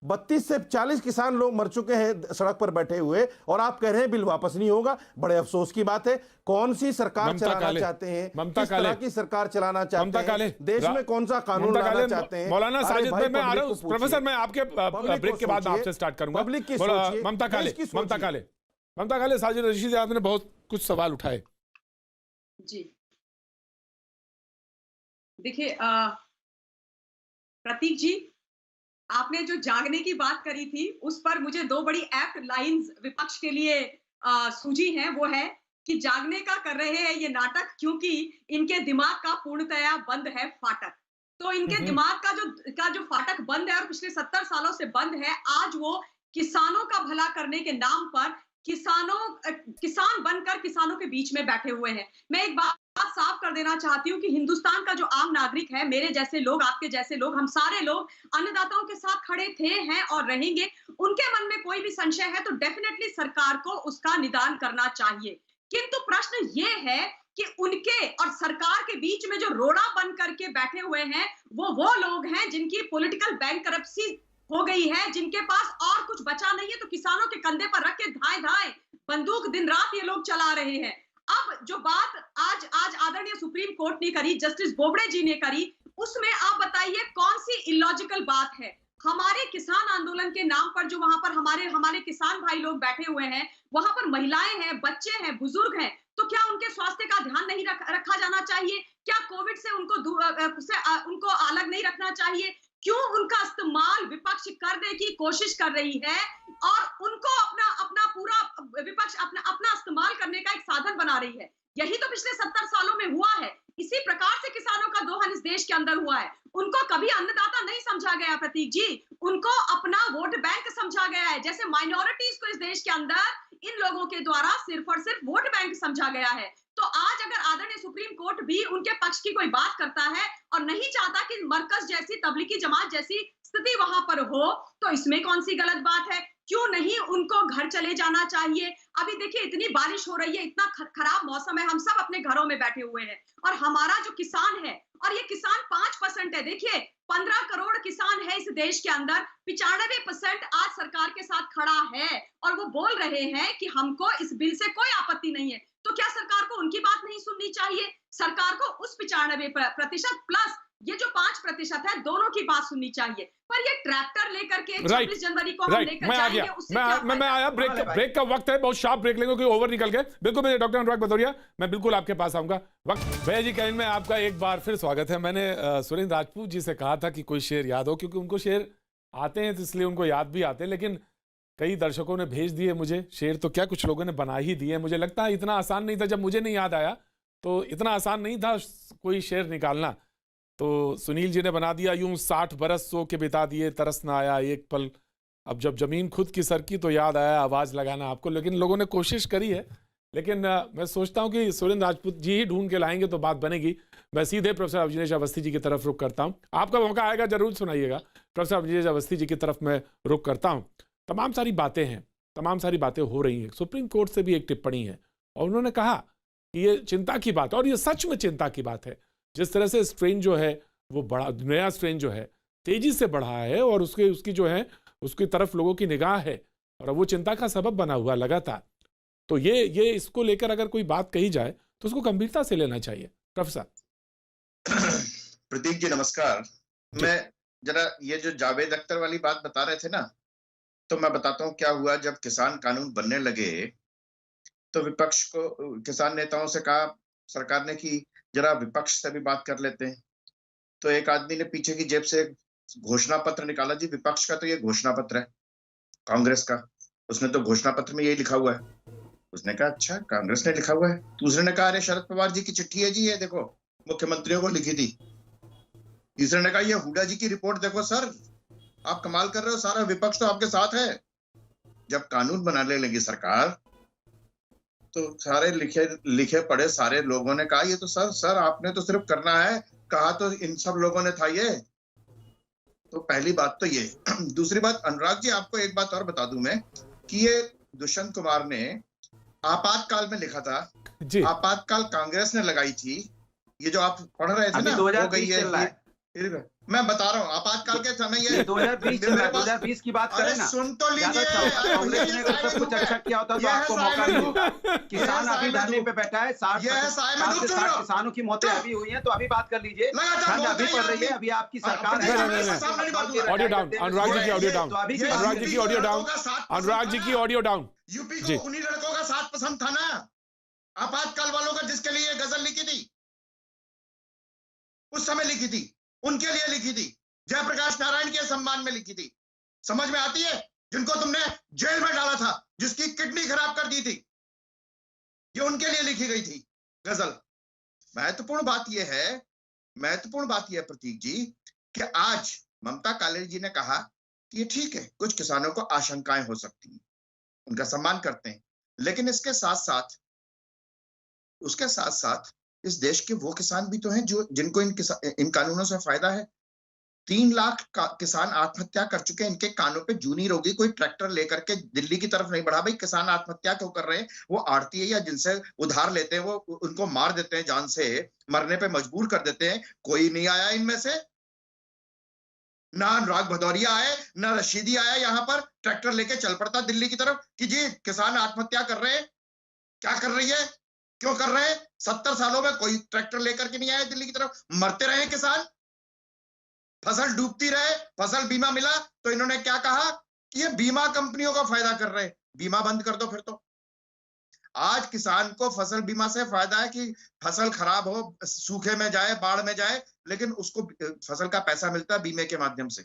32 से 40 किसान लोग मर चुके हैं सड़क पर बैठे हुए और आप कह रहे हैं बिल वापस नहीं होगा। बड़े अफसोस की बात है। कौन सी सरकार चलाना चाहते हैं? किस तरह की सरकार चलाना चाहते हैं? देश में कौन सा कानून लाना चाहते हैं? मौलाना साजिद भाई, मैं आ रहा हूं। प्रोफेसर, मैं आपके ब्रेक के बाद आपसे स्टार्ट करूंगा। ममता काले, साजिद रशीद आपने बहुत कुछ सवाल उठाए। जी देखिए प्रतीक जी, आपने जो जागने की बात करी थी उस पर मुझे 2 बड़ी एप्ट लाइंस विपक्ष के लिए सूझी हैं। वो है कि जागने का कर रहे हैं ये नाटक क्योंकि इनके दिमाग का पूर्णतया बंद है फाटक। तो इनके दिमाग का जो फाटक बंद है और पिछले 70 सालों से बंद है, आज वो किसानों का भला करने के नाम पर किसान बनकर किसानों के बीच में बैठे हुए हैं। मैं एक बात साफ कर देना चाहती हूँ कि हिंदुस्तान का जो आम नागरिक है, मेरे जैसे लोग, आपके जैसे लोग, हम सारे लोग अन्नदाताओं के साथ खड़े थे, हैं और रहेंगे। उनके मन में कोई भी संशय है तो डेफिनेटली सरकार को उसका निदान करना चाहिए। किंतु प्रश्न ये है कि उनके और सरकार के बीच में जो रोड़ा बन करके बैठे हुए हैं वो लोग हैं जिनकी पॉलिटिकल बैंकरप्सी हो गई है, जिनके पास और कुछ बचा नहीं है, तो किसानों के कंधे पर रख के धाए बंदूक दिन रात ये लोग चला रहे हैं। अब जो बात आज आदरणीय सुप्रीम कोर्ट ने करी, जस्टिस बोबड़े जी ने करी, उसमें आप बताइए कौन सी इलॉजिकल बात है? हमारे किसान आंदोलन के नाम पर जो वहां पर हमारे किसान भाई लोग बैठे हुए हैं, वहां पर महिलाएं हैं, बच्चे हैं, बुजुर्ग हैं, तो क्या उनके स्वास्थ्य का ध्यान नहीं रखा जाना चाहिए? क्या कोविड से उनको अलग नहीं रखना चाहिए? क्यों उनका इस्तेमाल विपक्ष करने की कोशिश कर रही है और उनको अपना पूरा विपक्ष अपना इस्तेमाल करने का एक साधन बना रही है? यही तो पिछले 70 सालों में हुआ है। इसी प्रकार से किसानों का दोहन इस देश के अंदर हुआ है। उनको कभी अन्नदाता नहीं समझा गया प्रतीक जी, उनको अपना वोट बैंक समझा गया है। जैसे माइनॉरिटीज को इस देश के अंदर इन लोगों के द्वारा सिर्फ और सिर्फ वोट बैंक समझा गया है। तो आज अगर आदरणीय सुप्रीम कोर्ट भी उनके पक्ष की कोई बात करता है और नहीं चाहता कि मरकज जैसी तबलीगी जमात जैसी स्थिति वहां पर हो, तो इसमें कौन सी गलत बात है? क्यों नहीं उनको घर चले जाना चाहिए? अभी देखिए इतनी बारिश हो रही है, इतना खराब मौसम है, हम सब अपने घरों में बैठे हुए हैं और हमारा जो किसान है, और ये किसान 5% है, देखिए 15 करोड़ किसान है इस देश के अंदर, 95% आज सरकार के साथ खड़ा है और वो बोल रहे हैं कि हमको इस बिल से कोई आपत्ति नहीं है। तो क्या सरकार को उनकी बात नहीं सुननी चाहिए? सरकार को उस 95% प्लस ये जो 5% है, दोनों की बात सुननी चाहिए। पर ये ट्रैक्टर लेकर के 26 जनवरी को हम लेकर जाएंगे, उससे क्या फायदा? मैं आया, ब्रेक का वक्त है, बहुत शार्प ब्रेक लेंगे क्योंकि ओवर निकल गए। बिल्कुल मेरे डॉक्टर अनुराग भदौरिया, मैं बिल्कुल आपके पास आऊंगा। वक्त भैया जी कैलेंडर में आपका एक बार फिर स्वागत है। मैंने सुरेंद्र राजपूत जी से कहा था कि कोई शेर याद हो, क्योंकि उनको शेर आते हैं तो इसलिए उनको याद भी आते हैं, लेकिन कई दर्शकों ने भेज दिए मुझे शेर, तो क्या कुछ लोगों ने बना ही दिए। मुझे लगता है इतना आसान नहीं था, जब मुझे नहीं याद आया तो इतना आसान नहीं था कोई शेर निकालना। तो सुनील जी ने बना दिया, यूं 60 बरस सो के बिता दिए, तरस ना आया एक पल, अब जब जमीन खुद की सरकी तो याद आया आवाज़ लगाना आपको। लेकिन लोगों ने कोशिश करी है, लेकिन मैं सोचता हूं कि सुरेंद्र राजपूत जी ही ढूंढ के लाएंगे तो बात बनेगी। मैं सीधे प्रोफेसर अवजिनेश अवस्थी जी की तरफ रुख करता हूँ, आपका मौका आएगा जरूर सुनाइएगा। प्रोफेसर अवजिनेश अवस्थी जी की तरफ मैं रुख करता हूँ। तमाम सारी बातें हैं, तमाम सारी बातें हो रही हैं। सुप्रीम कोर्ट से भी एक टिप्पणी है और उन्होंने कहा कि ये चिंता की बात है, और ये सच में चिंता की बात है। जिस तरह से स्ट्रेन जो है वो बड़ा, नया स्ट्रेन जो है तेजी से बढ़ा है और उसकी जो है उसकी तरफ लोगों की निगाह है और वो चिंता का सबब बना हुआ लगातार। तो ये इसको लेकर अगर कोई बात कही जाए तो उसको गंभीरता से लेना चाहिए। प्रोफेसर प्रतीक जी नमस्कार। मैं जरा ये जो जावेद अख्तर वाली बात बता रहे थे ना, तो मैं बताता हूँ क्या हुआ। जब किसान कानून बनने लगे तो विपक्ष को, किसान नेताओं से कहा सरकार ने कि जरा विपक्ष से भी बात कर लेते हैं। तो एक आदमी ने पीछे की जेब से घोषणा पत्र निकाला, जी विपक्ष का तो ये घोषणा पत्र है कांग्रेस का, उसने तो घोषणा पत्र में यही लिखा हुआ है। उसने कहा अच्छा कांग्रेस ने लिखा हुआ है। दूसरे ने कहा अरे शरद पवार जी की चिट्ठी है जी, ये देखो मुख्यमंत्रियों को लिखी थी। तीसरे ने कहा ये हुड्डा जी की रिपोर्ट देखो सर, आप कमाल कर रहे हो, सारा विपक्ष तो आपके साथ है। जब कानून बनाने लगी सरकार तो सारे लिखे पढ़े सारे लोगों ने कहा ये तो सर आपने तो सिर्फ करना है, कहा तो इन सब लोगों ने था ये। तो पहली बात तो ये। दूसरी बात अनुराग जी, आपको एक बात और बता दूं मैं कि ये दुष्यंत कुमार ने आपातकाल में लिखा था। आपातकाल कांग्रेस ने लगाई थी। ये जो आप पढ़ रहे थे ना, हो गई है। मैं बता रहा हूँ आपातकाल के समय ये 2020 की बात करें ना, सुन तो लीजिए। कांग्रेस ने अगर सब कुछ अच्छा किया होता तो आपको मौका नहीं होगा। किसान अभी धरने पे बैठा है, 60 किसानों की मौतें अभी हुई हैं, तो अभी बात कर लीजिए। ठंड अभी पड़ रही है, अभी आपकी सरकार है। ऑडियो डाउन, अनुराग जी की ऑडियो डाउन, अनुराग जी की ऑडियो डाउन, अनुराग जी की ऑडियो डाउन। यूपी को उन्हीं लड़कों का साथ पसंद था ना, आपातकाल वालों का, जिसके लिए गजल लिखी थी उस समय, लिखी थी उनके लिए लिखी थी, जयप्रकाश नारायण के सम्मान में लिखी थी। समझ में आती है? जिनको तुमने जेल में डाला था, जिसकी किडनी खराब कर दी थी, ये उनके लिए लिखी गई थी गजल। महत्वपूर्ण बात यह है प्रतीक जी कि आज ममता कालिंदी जी ने कहा कि ये ठीक है, कुछ किसानों को आशंकाएं हो सकती हैं, उनका सम्मान करते हैं, लेकिन इसके साथ साथ इस देश के वो किसान भी तो हैं जो जिनको इन कानूनों से फायदा है। 3 लाख किसान आत्महत्या कर चुके हैं, इनके कानों पे जूनी रोगी कोई ट्रैक्टर लेकर के दिल्ली की तरफ नहीं बढ़ा। भाई किसान आत्महत्या क्यों कर रहे हैं? वो आड़ती है या जिनसे उधार लेते हैं वो उनको मार देते हैं, जान से मरने पे मजबूर कर देते हैं। कोई नहीं आया इनमें से, ना अनुराग भदौरिया आए, ना रशीदी आया यहाँ पर ट्रैक्टर लेके चल पड़ता दिल्ली की तरफ कि जी किसान आत्महत्या कर रहे हैं। क्या कर रही है, क्यों कर रहे हैं? 70 सालों में कोई ट्रैक्टर लेकर के नहीं आया दिल्ली की तरफ। मरते रहे किसान, फसल डूबती रहे, फसल बीमा मिला तो इन्होंने क्या कहा कि ये बीमा कंपनियों का फायदा कर रहे हैं। बीमा बंद कर दो फिर तो। आज किसान को फसल बीमा से फायदा है कि फसल खराब हो, सूखे में जाए, बाढ़ में जाए, लेकिन उसको फसल का पैसा मिलता है बीमे के माध्यम से।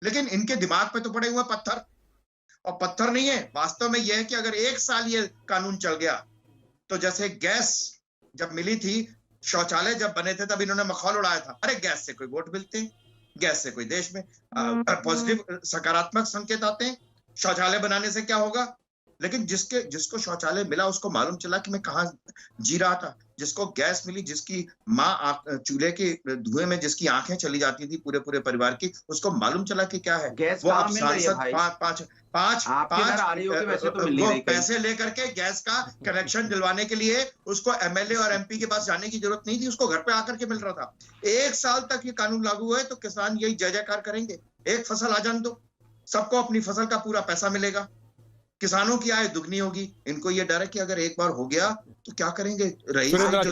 लेकिन इनके दिमाग पे तो पड़े हुए पत्थर, और पत्थर नहीं है, वास्तव में यह है कि अगर 1 साल ये कानून चल गया तो जैसे गैस जब मिली थी, शौचालय जब बने थे, तब इन्होंने मखौल उड़ाया था, अरे गैस से कोई वोट मिलते हैं, गैस से कोई देश में पॉजिटिव सकारात्मक संकेत आते हैं, शौचालय बनाने से क्या होगा। लेकिन जिसको शौचालय मिला उसको मालूम चला कि मैं कहाँ जी रहा था, जिसको गैस मिली, जिसकी माँ चूल्हे के धुएं में जिसकी आंखें चली जाती थी पूरे पूरे परिवार की, उसको मालूम चला कि क्या है गैस वो कहाँ अब मिल रही है सांसद भाई? पांच वो पैसे लेकर के गैस का कनेक्शन दिलवाने के लिए उसको एमएलए और एमपी के पास जाने की जरूरत नहीं थी, उसको घर पे आकर के मिल रहा था। 1 साल तक ये कानून लागू हुआ है तो किसान यही जय जयकार करेंगे, एक फसल आ जाने दो, सबको अपनी फसल का पूरा पैसा मिलेगा, किसानों की आय दुगनी होगी। इनको ये डर है कि अगर एक बार हो गया तो क्या करेंगे, रईस जो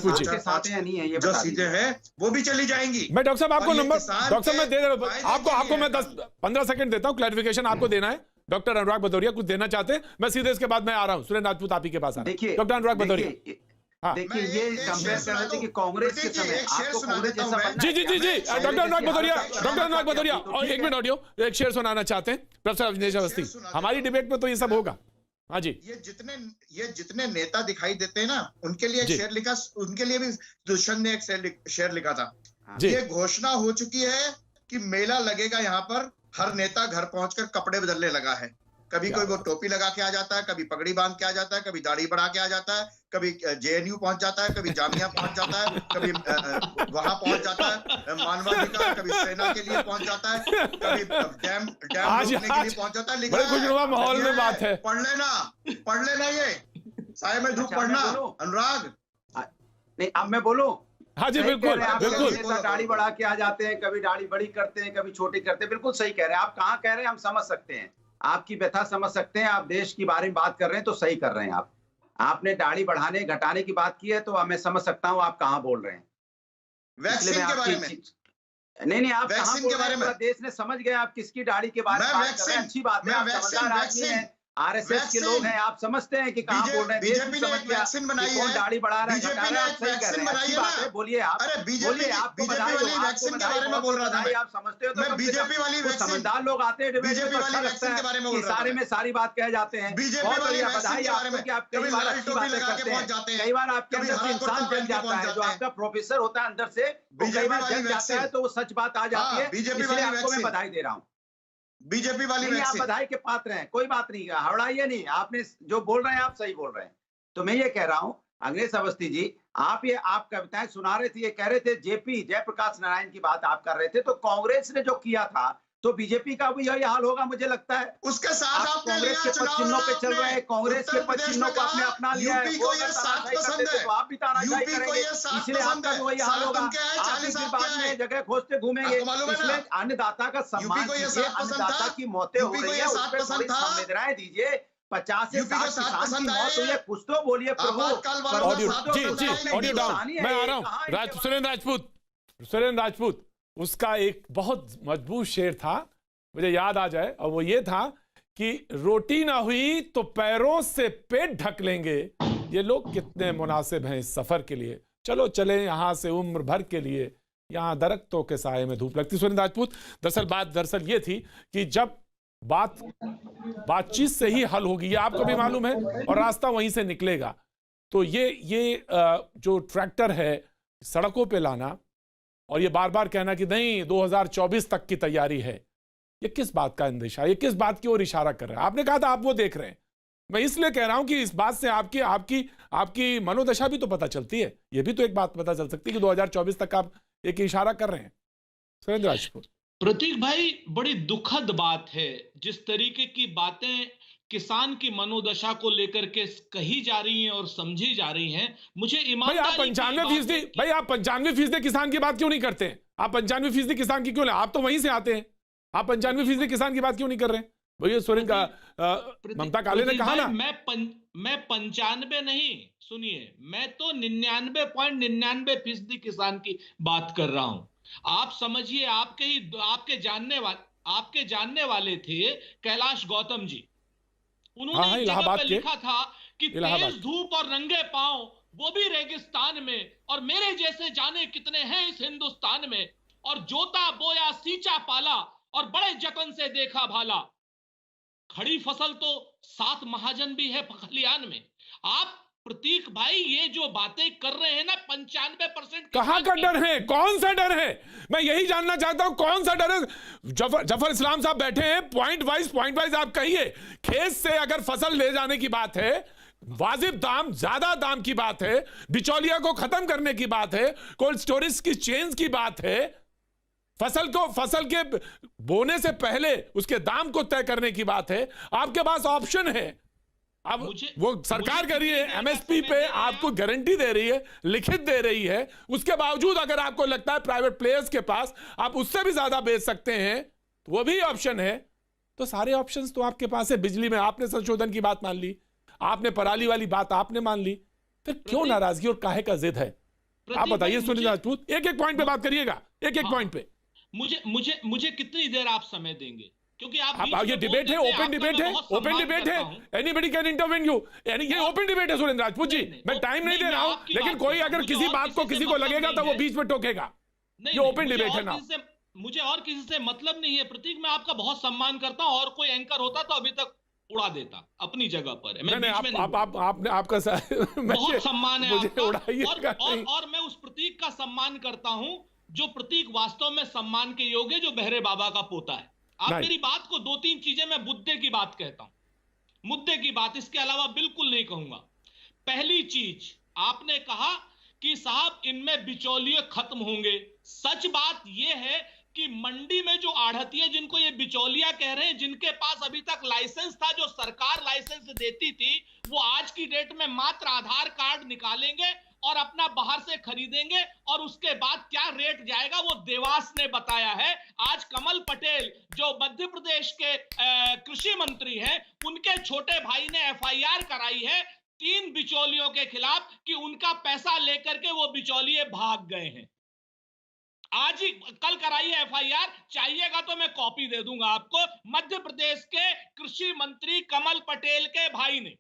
सीटें हैं वो भी चली जाएंगी। मैं डॉक्टर साहब आपको नंबर, डॉक्टर साहब मैं दे रहा हूं आपको मैं 10-15 सेकंड देता हूं, क्लैरिफिकेशन आपको देना है। डॉक्टर अनुराग भदौरिया कुछ देना चाहते हैं, मैं सीधे इसके बाद मैं आ रहा हूं सुरेंद्र राजपूत आप ही के पास। देखिए डॉक्टर अनुराग भदौरिया, हाँ देखिए ये कंपेयर कर रहे थे कि कांग्रेस के समय आपको कांग्रेस जैसा बनना जी जी जी जी डॉक्टर अनुराग भदौरिया और 1 मिनट ऑडियो, एक शेर सुनाना चाहते हैं प्रोफेसर अविनाश अवस्थी, हमारी डिबेट में तो ये सब होगा। हाँ जी, ये जितने नेता दिखाई देते हैं ना, उनके लिए शेर लिखा, उनके लिए भी दुष्यंत ने एक शेर लिखा था। ये घोषणा हो चुकी है कि मेला लगेगा यहाँ पर, हर नेता घर पहुंचकर कपड़े बदलने लगा है। कभी कोई वो टोपी लगा के आ जाता है, कभी पगड़ी बांध के आ जाता है, कभी दाढ़ी बढ़ा के आ जाता है, कभी जेएनयू पहुंच जाता है, कभी जामिया पहुंच जाता है, कभी वहां पहुंच जाता है मानवाधिकार, कभी सेना के लिए पहुंच जाता है, कभी डैम रोकने के लिए पहुंच जाता है। बड़े खुशनुमा माहौल में बात है, पढ़ लेना ये साय में धूप पढ़ना। अनुराग नहीं, अब मैं बोलूं? हाँ जी बिल्कुल बिल्कुल। दाढ़ी बढ़ा के आ जाते हैं, कभी दाढ़ी बड़ी करते हैं, कभी छोटी करते हैं। बिल्कुल सही कह रहे हैं आप, कहाँ कह रहे हैं हम समझ सकते हैं, आपकी व्यथा समझ सकते हैं। आप देश के बारे में बात कर रहे हैं तो सही कर रहे हैं आप। आपने दाढ़ी बढ़ाने घटाने की बात की है तो मैं समझ सकता हूँ आप कहाँ बोल रहे हैं। वैक्सीन के बारे में नहीं आप कहाँ बोल रहे हैं? देश ने समझ गया आप किसकी दाढ़ी के बारे में बात कर रहे हैं। अच्छी बात है, आप समझदार आदमी हैं, आरएसएस के लोग हैं, आप समझते हैं कि कहाँ बोल रहे हैं। बीजेपी ने वैक्सीन बनाई है, दाढ़ी बढ़ा रहा है, बीजेपी ने वैक्सीन बनाई है। बोलिए आप, बीजेपी वाली वैक्सीन के बारे में बोल रहा था। आप समझते हो तो मैं बीजेपी वाली वैक्सीन, समझदार लोग आते हैं बीजेपी वाली वैक्सीन के बारे में बोल रहा था। सारे में सारी बात कह जाते हैं। बीजेपी वाली वैक्सीन के बारे में आप कई बार अच्छी बातें करते हैं, कई बार आपके अंदर से इंसान जल जाता है, जो आपका प्रोफेसर होता है अंदर से, कई बार जल जाता है तो वो सच बात आ जाती है। इसलिए आपको मैं बधाई दे रहा हूँ। बीजेपी वाली नहीं, आप बधाई के पात्र हैं, कोई बात नहीं, हड़ाइए नहीं, आपने जो बोल रहे हैं आप सही बोल रहे हैं। तो मैं ये कह रहा हूं अग्नेश अवस्थी जी, आप कविताएं सुना रहे थे, ये कह रहे थे जयप्रकाश नारायण की बात आप कर रहे थे, तो कांग्रेस ने जो किया था तो बीजेपी का भी यही हाल होगा मुझे लगता है। उसके साथ आप कांग्रेस के पद चिन्हों पे चल रहे हैं, कांग्रेस के पद चिन्हों को आपने अपना लिया है, तो आप भी तानाशाही करेंगे, इसलिए आपका भी वही हाल होगा। आप भी बाद में जगह खोजते घूमेंगे, इसलिए अन्नदाता का सम्मान कीजिए, अन्नदाता की मौतें हो रही है, उस पर थोड़ी संवेदनाएं दीजिए। 50 से 60 किसान की मौत हुई है, कुछ तो बोलिए प्रभु। जी ऑडियो डाउन, मैं आ रहा हूँ। सुरेंद्र राजपूत, उसका एक बहुत मजबूत शेर था, मुझे याद आ जाए, और वो ये था कि रोटी ना हुई तो पैरों से पेट ढक लेंगे, ये लोग कितने मुनासिब हैं इस सफर के लिए, चलो चले यहां से उम्र भर के लिए, यहां दरख्तों के साए में धूप लगती। सुरेंद्र राजपूत, दरअसल ये थी कि जब बातचीत से ही हल होगी, ये आपको भी मालूम है, और रास्ता वहीं से निकलेगा। तो ये जो ट्रैक्टर है सड़कों पे लाना और ये बार बार कहना कि नहीं 2024 तक की तैयारी है, ये किस बात का अंदेशा, ये किस बात की ओर इशारा कर रहा है? आपने कहा था आप वो देख रहे हैं, मैं इसलिए कह रहा हूं कि इस बात से आपकी मनोदशा भी तो पता चलती है, ये भी तो एक बात पता चल सकती है कि 2024 तक आप एक इशारा कर रहे हैं। सुरेंद्र राजपूत, प्रतीक भाई, बड़ी दुखद बात है जिस तरीके की बातें किसान की मनोदशा को लेकर के कही जा रही हैं और समझी जा रही हैं। मुझे ईमानदारी, भाई आप 95% किसान की बात क्यों नहीं करते हैं? आप 95% किसान की क्यों ले? आप तो वहीं से आते हैं, आप 95% किसान की बात क्यों नहीं कर रहे हैं? भैया सुरेंद्र का ममता काले ने कहा ना, मैं 95 नहीं, सुनिए, मैं तो 99.99% किसान की बात कर रहा हूं। आप समझिए, आपके जानने वाले थे कैलाश गौतम जी, उन्होंने एक जगह पे लिखा था कि तेज धूप और नंगे पांव, वो भी रेगिस्तान में, और मेरे जैसे जाने कितने हैं इस हिंदुस्तान में, और जोता बोया सींचा पाला और बड़े जतन से देखा भाला, खड़ी फसल तो 7 महाजन भी है खलियान में। आप प्रतीक भाई ये जो बातें कर रहे हैं ना, 95% कहां का डर है? कौन सा डर है? मैं यही जानना चाहता हूं, कौन सा डर है? जफर इस्लाम साहब बैठे हैं, पॉइंट वाइज आप कहिए, खेत से अगर फसल ले जाने की बात है, वाजिब दाम, ज्यादा दाम की बात है, बिचौलिया को खत्म करने की बात है, कोल्ड स्टोरेज की चेंज की बात है, फसल के बोने से पहले उसके दाम को तय करने की बात है। आपके पास ऑप्शन है। अब वो सरकार कर रही है एमएसपी पे आपको गारंटी दे रही है, लिखित दे रही है, उसके बावजूद अगर आपको लगता है प्राइवेट प्लेयर्स के पास आप उससे भी ज्यादा बेच सकते हैं तो वो भी ऑप्शन है। तो सारे ऑप्शंस तो आपके पास है। बिजली में आपने संशोधन की बात मान ली, आपने पराली वाली बात आपने मान ली, फिर क्यों नाराजगी और काहे का जिद है? आप बताइए सुनील राजपूत, एक एक पॉइंट पे बात करिएगा, एक एक पॉइंट पे। मुझे कितनी देर आप समय देंगे? क्योंकि आप ये डिबेट है, ओपन डिबेट है, ओपन डिबेट है, एनीबडी कैन इंटरवेन यू, यानी ये ओपन डिबेट है सुरेंद्र राजपूत जी। मैं टाइम नहीं दे रहा हूं, लेकिन कोई अगर किसी बात को किसी को लगेगा तो वो बीच में टोकेगा। ये ओपन डिबेट है ना। मुझे और किसी से मतलब नहीं है प्रतीक, मैं आपका बहुत सम्मान करता हूं, और कोई एंकर होता तो अभी तक उड़ा देता, अपनी जगह पर है। आपने आपका बहुत सम्मान है आपका, और मैं उस प्रतीक का सम्मान करता हूं जो प्रतीक वास्तव में सम्मान के योग्य, जो बहरे बाबा का पोता है। आप मेरी बात को दो तीन चीजें, मैं मुद्दे की बात कहता हूं, मुद्दे की बात, इसके अलावा बिल्कुल नहीं कहूंगा। पहली चीज, आपने कहा कि साहब इनमें बिचौलिए खत्म होंगे। सच बात यह है कि मंडी में जो आढ़तिये जिनको ये बिचौलिया कह रहे हैं, जिनके पास अभी तक लाइसेंस था, जो सरकार लाइसेंस देती थी, वो आज की डेट में मात्र आधार कार्ड निकालेंगे और अपना बाहर से खरीदेंगे, और उसके बाद क्या रेट जाएगा वो देवास ने बताया है। आज कमल पटेल जो मध्य प्रदेश के कृषि मंत्री हैं, उनके छोटे भाई ने एफआईआर कराई है 3 बिचौलियों के खिलाफ कि उनका पैसा लेकर के वो बिचौलिए भाग गए हैं। आज ही कल कराई है एफआईआर, चाहिएगा तो मैं कॉपी दे दूंगा आपको। मध्य प्रदेश के कृषि मंत्री कमल पटेल के भाई ने,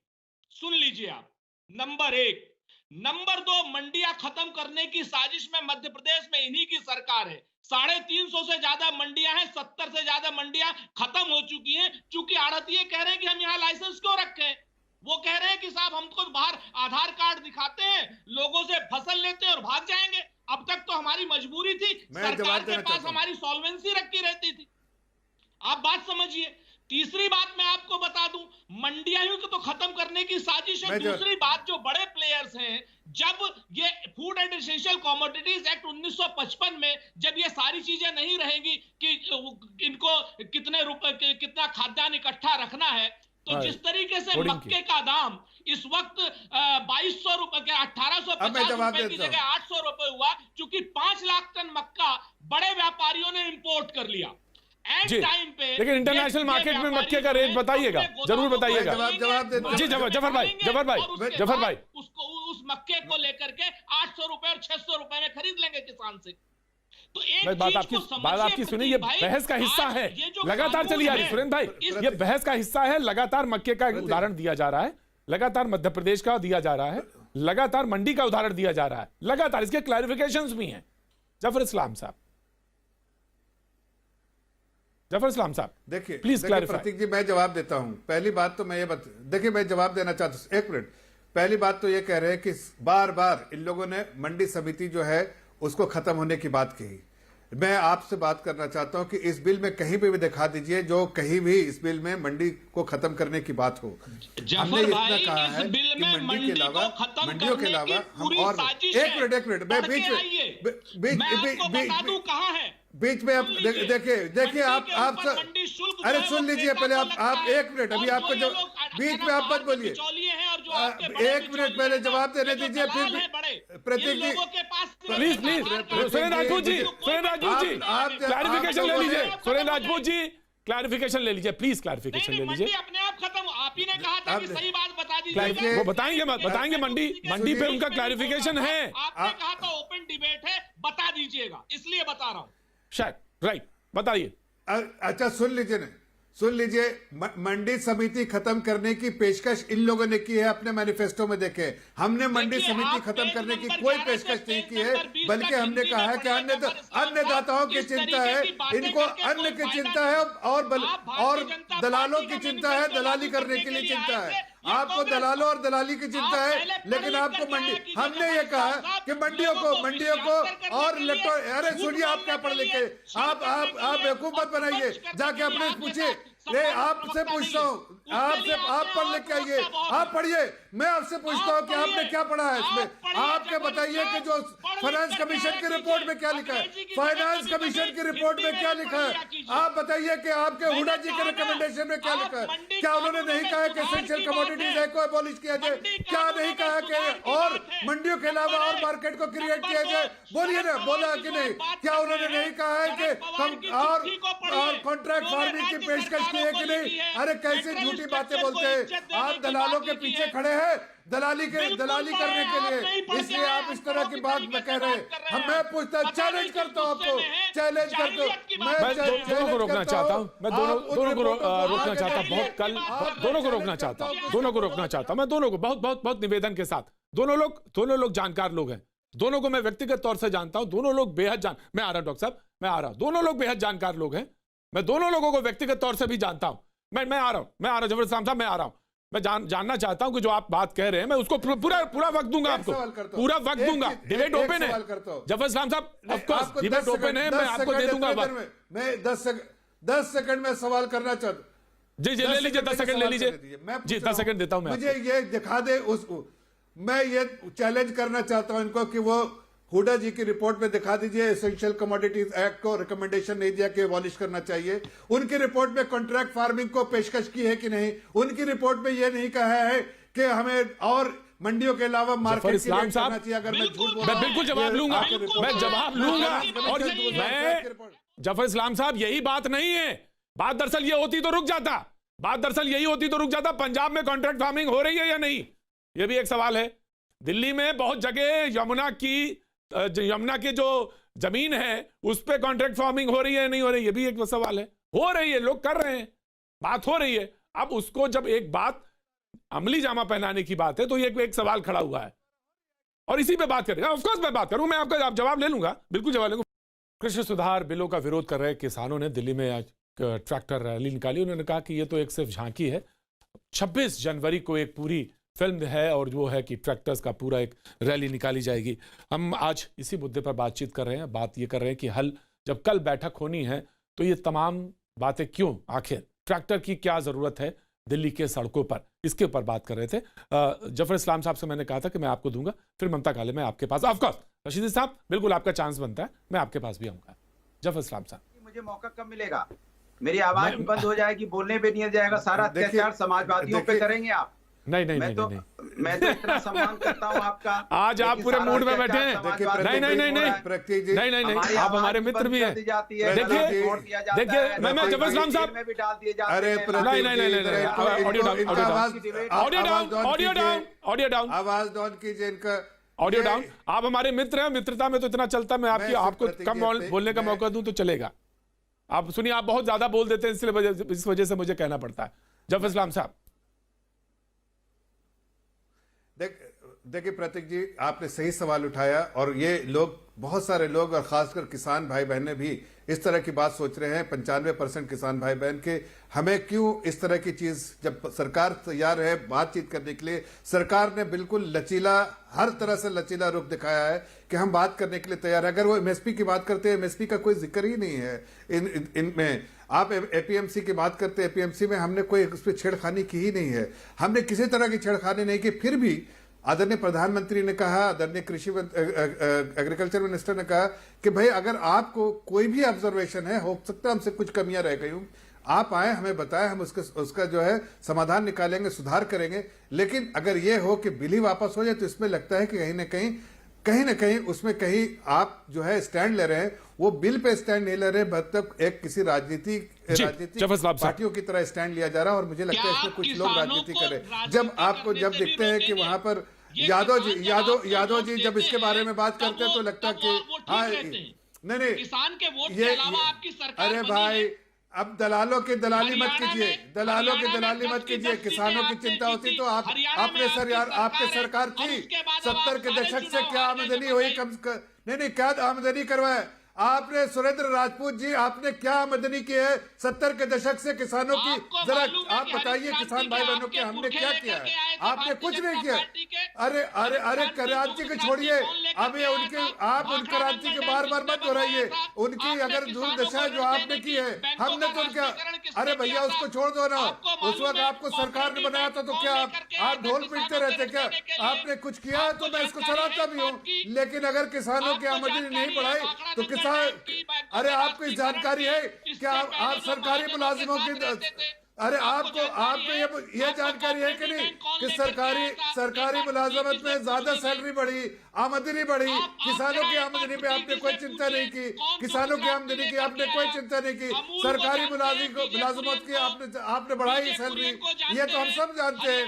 सुन लीजिए आप, नंबर 1। नंबर 2, मंडियां खत्म करने की साजिश में मध्य प्रदेश में इन्हीं की सरकार है। 350 से ज्यादा मंडियां हैं, 70 से ज्यादा मंडियां खत्म हो चुकी हैं। चूंकि आढ़तिये कह रहे हैं कि हम यहां लाइसेंस क्यों रखें, वो कह रहे हैं कि साहब हमको बाहर आधार कार्ड दिखाते हैं, लोगों से फसल लेते हैं और भाग जाएंगे। अब तक तो हमारी मजबूरी थी, सरकार के पास हमारी सॉल्वेंसी रखी रहती थी। आप बात समझिए। तीसरी बात मैं आपको बता दूं, मंडियां तो खत्म करने की साजिश है। दूसरी बात, जो बड़े प्लेयर्स हैं, जब ये food and essential commodities act 1955 में जब ये सारी चीजें नहीं रहेंगी कि इनको कितने रुपए कितना खाद्यान्न इकट्ठा रखना है, तो जिस तरीके से मक्के का दाम इस वक्त 2200 रुपए के 1850 रुपए की जगह 800 रुपए हुआ, क्योंकि 5 लाख टन मक्का बड़े व्यापारियों ने इंपोर्ट कर लिया टाइम पे। लेकिन इंटरनेशनल मार्केट में मक्के का रेट बताइएगा, जरूर बताइएगा। जी जफर भाई उसको उस मक्के को लेकर के 800 रुपए और 600 रुपए में खरीद लेंगे किसान से। तो एक बात आपकी सुनिए, ये बहस का हिस्सा है, लगातार चली आ रही सुरेंद्र भाई, ये बहस का हिस्सा है। लगातार मक्के का उदाहरण दिया जा रहा है, लगातार मध्य प्रदेश का दिया जा रहा है, लगातार मंडी का उदाहरण दिया जा रहा है, लगातार इसके क्लैरिफिकेशंस भी हैं। जफर इस्लाम साहब, देखिए प्लीज क्लैरिफाई। प्रतीक जी, मैं जवाब देता हूं। पहली बात तो मैं ये देखिए, मैं जवाब देना चाहता हूं, एक मिनट। पहली बात तो ये कह रहे हैं कि बार बार इन लोगों ने मंडी समिति जो है उसको खत्म होने की बात कही। मैं आपसे बात करना चाहता हूं कि इस बिल में कहीं पे भी दिखा दीजिए जो कहीं भी इस बिल में मंडी को खत्म करने की बात हो। हमने इतना कहा है कि मंडी के अलावा, मंडियों के अलावा हम और एक मिनट मैं बीच में आप देखिए आप अरे सुन लीजिए पहले आप एक मिनट, अभी आपको जो बीच में आप मत बोलिए, एक मिनट पहले जवाब देने दीजिए। फिर प्रतीक जी प्लीज सुरेंद्र राजपूत जी क्लैरिफिकेशन ले लीजिए। सुरेंद्र राजपूत जी क्लैरिफिकेशन ले लीजिए, प्लीज क्लैरिफिकेशन ले लीजिए। अपने आप खत्म, आप ही ने कहा था कि सही बात बता दीजिए। वो बताएंगे मंडी पे उनका क्लैरिफिकेशन है। आपने कहा था ओपन डिबेट है, बता दीजिएगा, इसलिए बता रहा हूं। शायद राइट, बताइए। अच्छा सुन लीजिए, मंडी समिति खत्म करने की पेशकश इन लोगों ने की है अपने मैनिफेस्टो में। देखे, हमने मंडी समिति खत्म करने की कोई पेशकश नहीं की है, बल्कि हमने कहा है कि अन्नदाताओं की चिंता है, इनको अन्न की चिंता है और दलालों की चिंता है, दलाली करने के लिए चिंता है। आपको दलालों और दलाली की चिंता है, लेकिन आपको मंडी, हमने ये कहा कि मंडियों को और अरे सुनिए, आप क्या पढ़ लिखे, आप बेवकूफ मत बनाइए, जाके अपने पूछिए नहीं, आपसे पूछता हूँ, आपसे आप पढ़ लेके आइए, आप पढ़िए। मैं आपसे पूछता हूँ कि आपने क्या पढ़ा है इसमें? आपके बताइए कि जो फाइनेंस कमीशन की रिपोर्ट में क्या लिखा है, फाइनेंस कमीशन की रिपोर्ट में क्या लिखा है? आप बताइए कि आपके हुडा जी के रिकमेंडेशन में क्या लिखा है? क्या उन्होंने नहीं कहा कि एसेंशियल कमोडिटीज एक्ट को एबॉलिश किया जाए? क्या नहीं कहा कि और मंडियों के अलावा और मार्केट को क्रिएट किया जाए? बोलिए ना, बोला कि नहीं? क्या उन्होंने नहीं कहा है कि और कॉन्ट्रैक्ट फार्मिंग की पेशकश की है कि नहीं? अरे कैसे झूठी बातें बोलते हैं आप, दलालों के पीछे खड़े हैं दलाली करने के लिए, इसलिए आप इस तरह की बात कह रहे हैं। मैं पूछता हूं, चैलेंज करता हूं आपको, चैलेंज करता हूं। मैं दोनों को रोकना चाहता हूं, मैं दोनों को रोकना चाहता हूं, बहुत कल दोनों को रोकना चाहता हूं, मैं दोनों को बहुत निवेदन के साथ। दोनों लोग जानकार लोग हैं, दोनों को मैं व्यक्तिगत तौर से जानता हूं, दोनों लोग बेहद मैं आ रहा हूं डॉक्टर साहब, मैं आ रहा हूं, दोनों लोग बेहद जानकार लोग हैं, मैं दोनों लोगों को व्यक्तिगत तौर से भी जानता हूं। मैं आ रहा हूं जफर इस्लाम साहब, मैं आ रहा हूं। मैं जानना चाहता हूं कि जो आप बात कह रहे हैं, मैं उसको पूरा वक्त दूंगा आपको, पूरा वक्त दूंगा। डिबेट ओपन है जफर इस्लाम साहब, ऑफ कोर्स डिबेट ओपन है, मैं आपको दे दूंगा वक्त। मैं 10 सेकंड में सवाल करना चाहता हूं। जी ले लीजिए, 10 सेकंड ले लीजिए जी, 10 सेकंड देता हूं मैं। मुझे ये दिखा दे मैं ये चैलेंज करना चाहता हूं इनको कि वो हुडा जी की रिपोर्ट में दिखा दीजिए एसेंशियल कमोडिटीज एक्ट को रिकमेंडेशन नहीं दिया कि एबॉलिश करना चाहिए। उनकी रिपोर्ट में कॉन्ट्रैक्ट फार्मिंग को पेशकश की है कि नहीं? उनकी रिपोर्ट में यह नहीं कहा है कि हमें और मंडियों के अलावा मार्केट इस्लाम साहब, अगर मैं झूठ बोल, मैं बिल्कुल जवाब लूंगा, मैं जवाब लूंगा। और मैं जफर इस्लाम साहब, यही बात नहीं है। बात दरअसल ये होती तो रुक जाता, पंजाब में कॉन्ट्रैक्ट फार्मिंग हो रही है या नहीं, ये भी एक सवाल है। दिल्ली में बहुत जगह यमुना की जो जमीन है उस पे कॉन्ट्रैक्ट फार्मिंग हो रही है नहीं हो रही, ये भी एक सवाल है। हो रही है, लोग कर रहे हैं, बात हो रही है। अब उसको जब एक बात अमली जामा पहनाने की बात है तो ये एक सवाल खड़ा हुआ है और इसी पे बात करेंगे। ऑफ कोर्स मैं बात करूं, मैं आपका जवाब ले लूंगा, बिल्कुल जवाब लूंगा। कृषि सुधार बिलों का विरोध कर रहे किसानों ने दिल्ली में आज ट्रैक्टर रैली निकाली। उन्होंने कहा कि ये तो एक सिर्फ झांकी है, 26 जनवरी को एक पूरी फिल्म है और वो है कि ट्रैक्टर्स का पूरा एक रैली निकाली जाएगी। हम आज इसी मुद्दे पर बातचीत कर रहे हैं, बात ये कर रहे हैं कि हल जब कल बैठक होनी है तो ये तमाम बातें क्यों, आखिर ट्रैक्टर की क्या ज़रूरत है दिल्ली के सड़कों पर, इसके ऊपर बात कर रहे थे। जफर इस्लाम साहब से मैंने कहा था कि मैं आपको दूंगा, फिर ममता काले मैं आपके पास, ऑफकोर्स रशीदी साहब बिल्कुल आपका चांस बनता है, मैं आपके पास भी आऊंगा। जफर इस्लाम साहब, मुझे मौका कब मिलेगा? मेरी आवाज भी बंद हो जाएगी, बोलने पे नहीं जाएगा, सारा अत्याचार समाजवादियों पे करेंगे आप। नहीं मैं तो इतना सम्मान करता हूं आपका। आज आप पूरे मूड में बैठे हैं। नहीं, आप हमारे मित्र भी हैं। देखिए मैं जफर इस्लाम साहब, अरे ऑडियो डाउन, आवाज डाउन कीजिए इनका, ऑडियो डाउन। आप हमारे मित्र हैं, मित्रता में तो इतना चलता, मैं आपको कम बोलने का मौका दूं तो चलेगा। आप सुनिए, आप बहुत ज्यादा बोल देते हैं, इसलिए इस वजह से मुझे कहना पड़ता है। जफर इस्लाम साहब, देखिए प्रतीक जी, आपने सही सवाल उठाया और ये लोग, बहुत सारे लोग और खासकर किसान भाई बहनें भी इस तरह की बात सोच रहे हैं। 95% किसान भाई बहन के हमें क्यों इस तरह की चीज, जब सरकार तैयार है बातचीत करने के लिए, सरकार ने बिल्कुल लचीला, हर तरह से लचीला रुख दिखाया है कि हम बात करने के लिए तैयार है। अगर वो एमएसपी की बात करते हैं, एमएसपी का कोई जिक्र ही नहीं है इनमें। आप एपीएमसी की बात करते हैं, एपीएमसी में हमने कोई उस पर छेड़खानी की ही नहीं है, हमने किसी तरह की छेड़खानी नहीं की। फिर भी आदरणीय प्रधानमंत्री ने कहा, आदरणीय कृषि एग्रीकल्चर मिनिस्टर ने कहा कि भाई अगर आपको कोई भी ऑब्जर्वेशन है, हो सकता है हमसे कुछ कमियां रह गई हूं, आप आए हमें बताएं, हम उसका जो है समाधान निकालेंगे, सुधार करेंगे। लेकिन अगर ये हो कि बिल ही वापस हो जाए तो इसमें लगता है कि कहीं ना कहीं उसमें कहीं आप जो है स्टैंड ले रहे हैं, वो बिल पे स्टैंड नहीं ले रहे, मतलब एक किसी राजनीतिक पार्टियों की तरह स्टैंड लिया जा रहा है। और मुझे लगता है इसमें कुछ लोग राजनीति कर रहे हैं। जब दिखते हैं कि वहां पर यादव जी जब इसके बारे में बात करते हैं तो लगता है कि हाँ नहीं किसान के वोट के अलावा आपकी सरकार, अरे भाई अब दलालों की दलाली मत कीजिए, किसानों की चिंता होती तो आपके सरकार थी, 70 के दशक से क्या आमदनी हुई, नहीं क्या आमदनी करवाए आपने? सुरेंद्र राजपूत जी, आपने क्या आमदनी की है 70 के दशक से किसानों की? जरा आप बताइए किसान भाई बहनों के, हमने क्या किया है? आपने कुछ नहीं किया। अरे अरे अरे क्रांति को छोड़िए, अभी उनके आप उन क्रांति के बार बार मत दोहराइए। उनकी अगर दुर्दशा जो आपने की है, हमने तो उनका, अरे भैया उसको छोड़ दो ना। उस वक्त आपको सरकार ने बनाया था तो क्या आप ढोल पीटते रहते क्या? आपने कुछ किया है तो मैं इसको चलाता भी हूँ, लेकिन अगर किसानों की आमदनी नहीं बढ़ाई तो किसान, अरे आपको इस जानकारी है क्या? आप सरकारी मुलाजिमों की, अरे आपको ये जानकारी है कि नहीं कि सरकारी मुलाजमत में ज्यादा सैलरी बढ़ी, आमदनी बढ़ी, किसानों की आमदनी पे आपने कोई चिंता नहीं की, किसानों की आमदनी की आपने कोई चिंता नहीं की, सरकारी मुलाजमत की आपने बढ़ाई सैलरी, ये तो हम सब जानते हैं।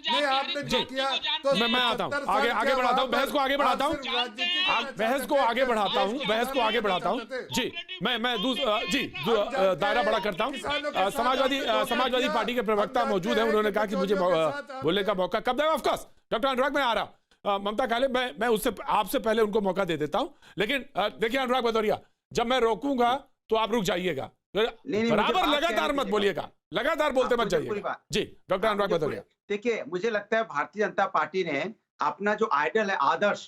नहीं आपने जो किया तो मैं आता हूँ, आगे बढ़ाता हूँ, बहस को आगे बढ़ाता हूँ, बहस को आगे बढ़ाता हूँ, बहस को आगे बढ़ाता हूँ। जी मैं दायरा बड़ा करता हूँ। समाजवादी पार्टी के प्रवक्ता मौजूद हैं, उन्होंने कहा कि मुझे बोलने का मौका कब दें। ऑफ कोर्स डॉक्टर अनुराग मैं आ रहा, ममता काले मैं उससे आपसे पहले उनको मौका दे देता हूं, लेकिन देखिए अनुराग भदौरिया, जब मैं रोकूंगा तो आप रुक जाइएगा, बराबर लगातार मत बोलिएगा, लगातार बोलते मत जाइएगा। जी डॉक्टर अनुराग भदौरिया। देखिए मुझे लगता है भारतीय जनता पार्टी ने अपना जो आइडल है, आदर्श,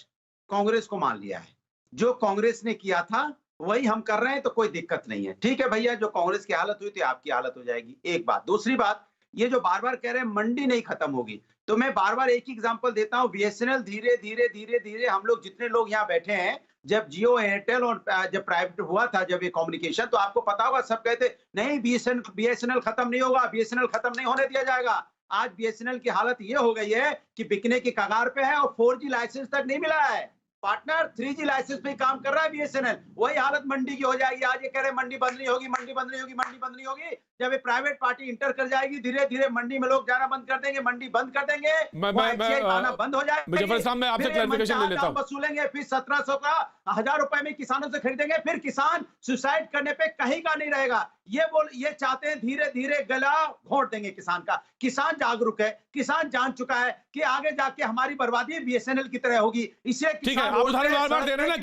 कांग्रेस को मान लिया है। जो कांग्रेस ने किया था वही हम कर रहे हैं, तो कोई दिक्कत नहीं है। ठीक है भैया, जो कांग्रेस की हालत हुई थी आपकी हालत हो जाएगी, एक बात। दूसरी बात, ये जो बार बार कह रहे हैं मंडी नहीं खत्म होगी, तो मैं बार बार एक ही एग्जांपल देता हूं। बीएसएनएल धीरे धीरे हम लोग जितने लोग यहाँ बैठे हैं, जब जियो एयरटेल और जब प्राइवेट हुआ था, जब ये कम्युनिकेशन, तो आपको पता होगा सब कहते नहीं बीएसएनएल खत्म नहीं होगा, बीएसएनएल खत्म नहीं होने दिया जाएगा। आज बीएसएनएल की हालत ये हो गई है कि बिकने की कगार पे है और 4G लाइसेंस तक नहीं मिला है। पार्टनर 3G लाइसेंस पे काम कर रहा है बीएसएनएल। वही हालत मंडी की हो जाएगी। आज ये कह रहे हैं मंडी बंद नहीं होगी, मंडी बंद नहीं होगी, मंडी बंद नहीं होगी। जब ये प्राइवेट पार्टी इंटर कर जाएगी, धीरे धीरे मंडी में लोग जाना बंद कर देंगे, मंडी बंद कर देंगे, आना बंद हो जाएगा। वसूलेंगे, फिर 1700 का 1000 रुपए में किसानों से खरीदेंगे, फिर किसान सुसाइड करने पे कहीं का नहीं रहेगा। ये चाहते हैं धीरे धीरे गला घोंट देंगे किसान का। किसान जागरूक है, किसान जान चुका है कि आगे जाके हमारी बर्बादी बीएसएनएल की तरह होगी। इसे ठीक है, आप उदाहरण बार बार दे रहे हैं ना,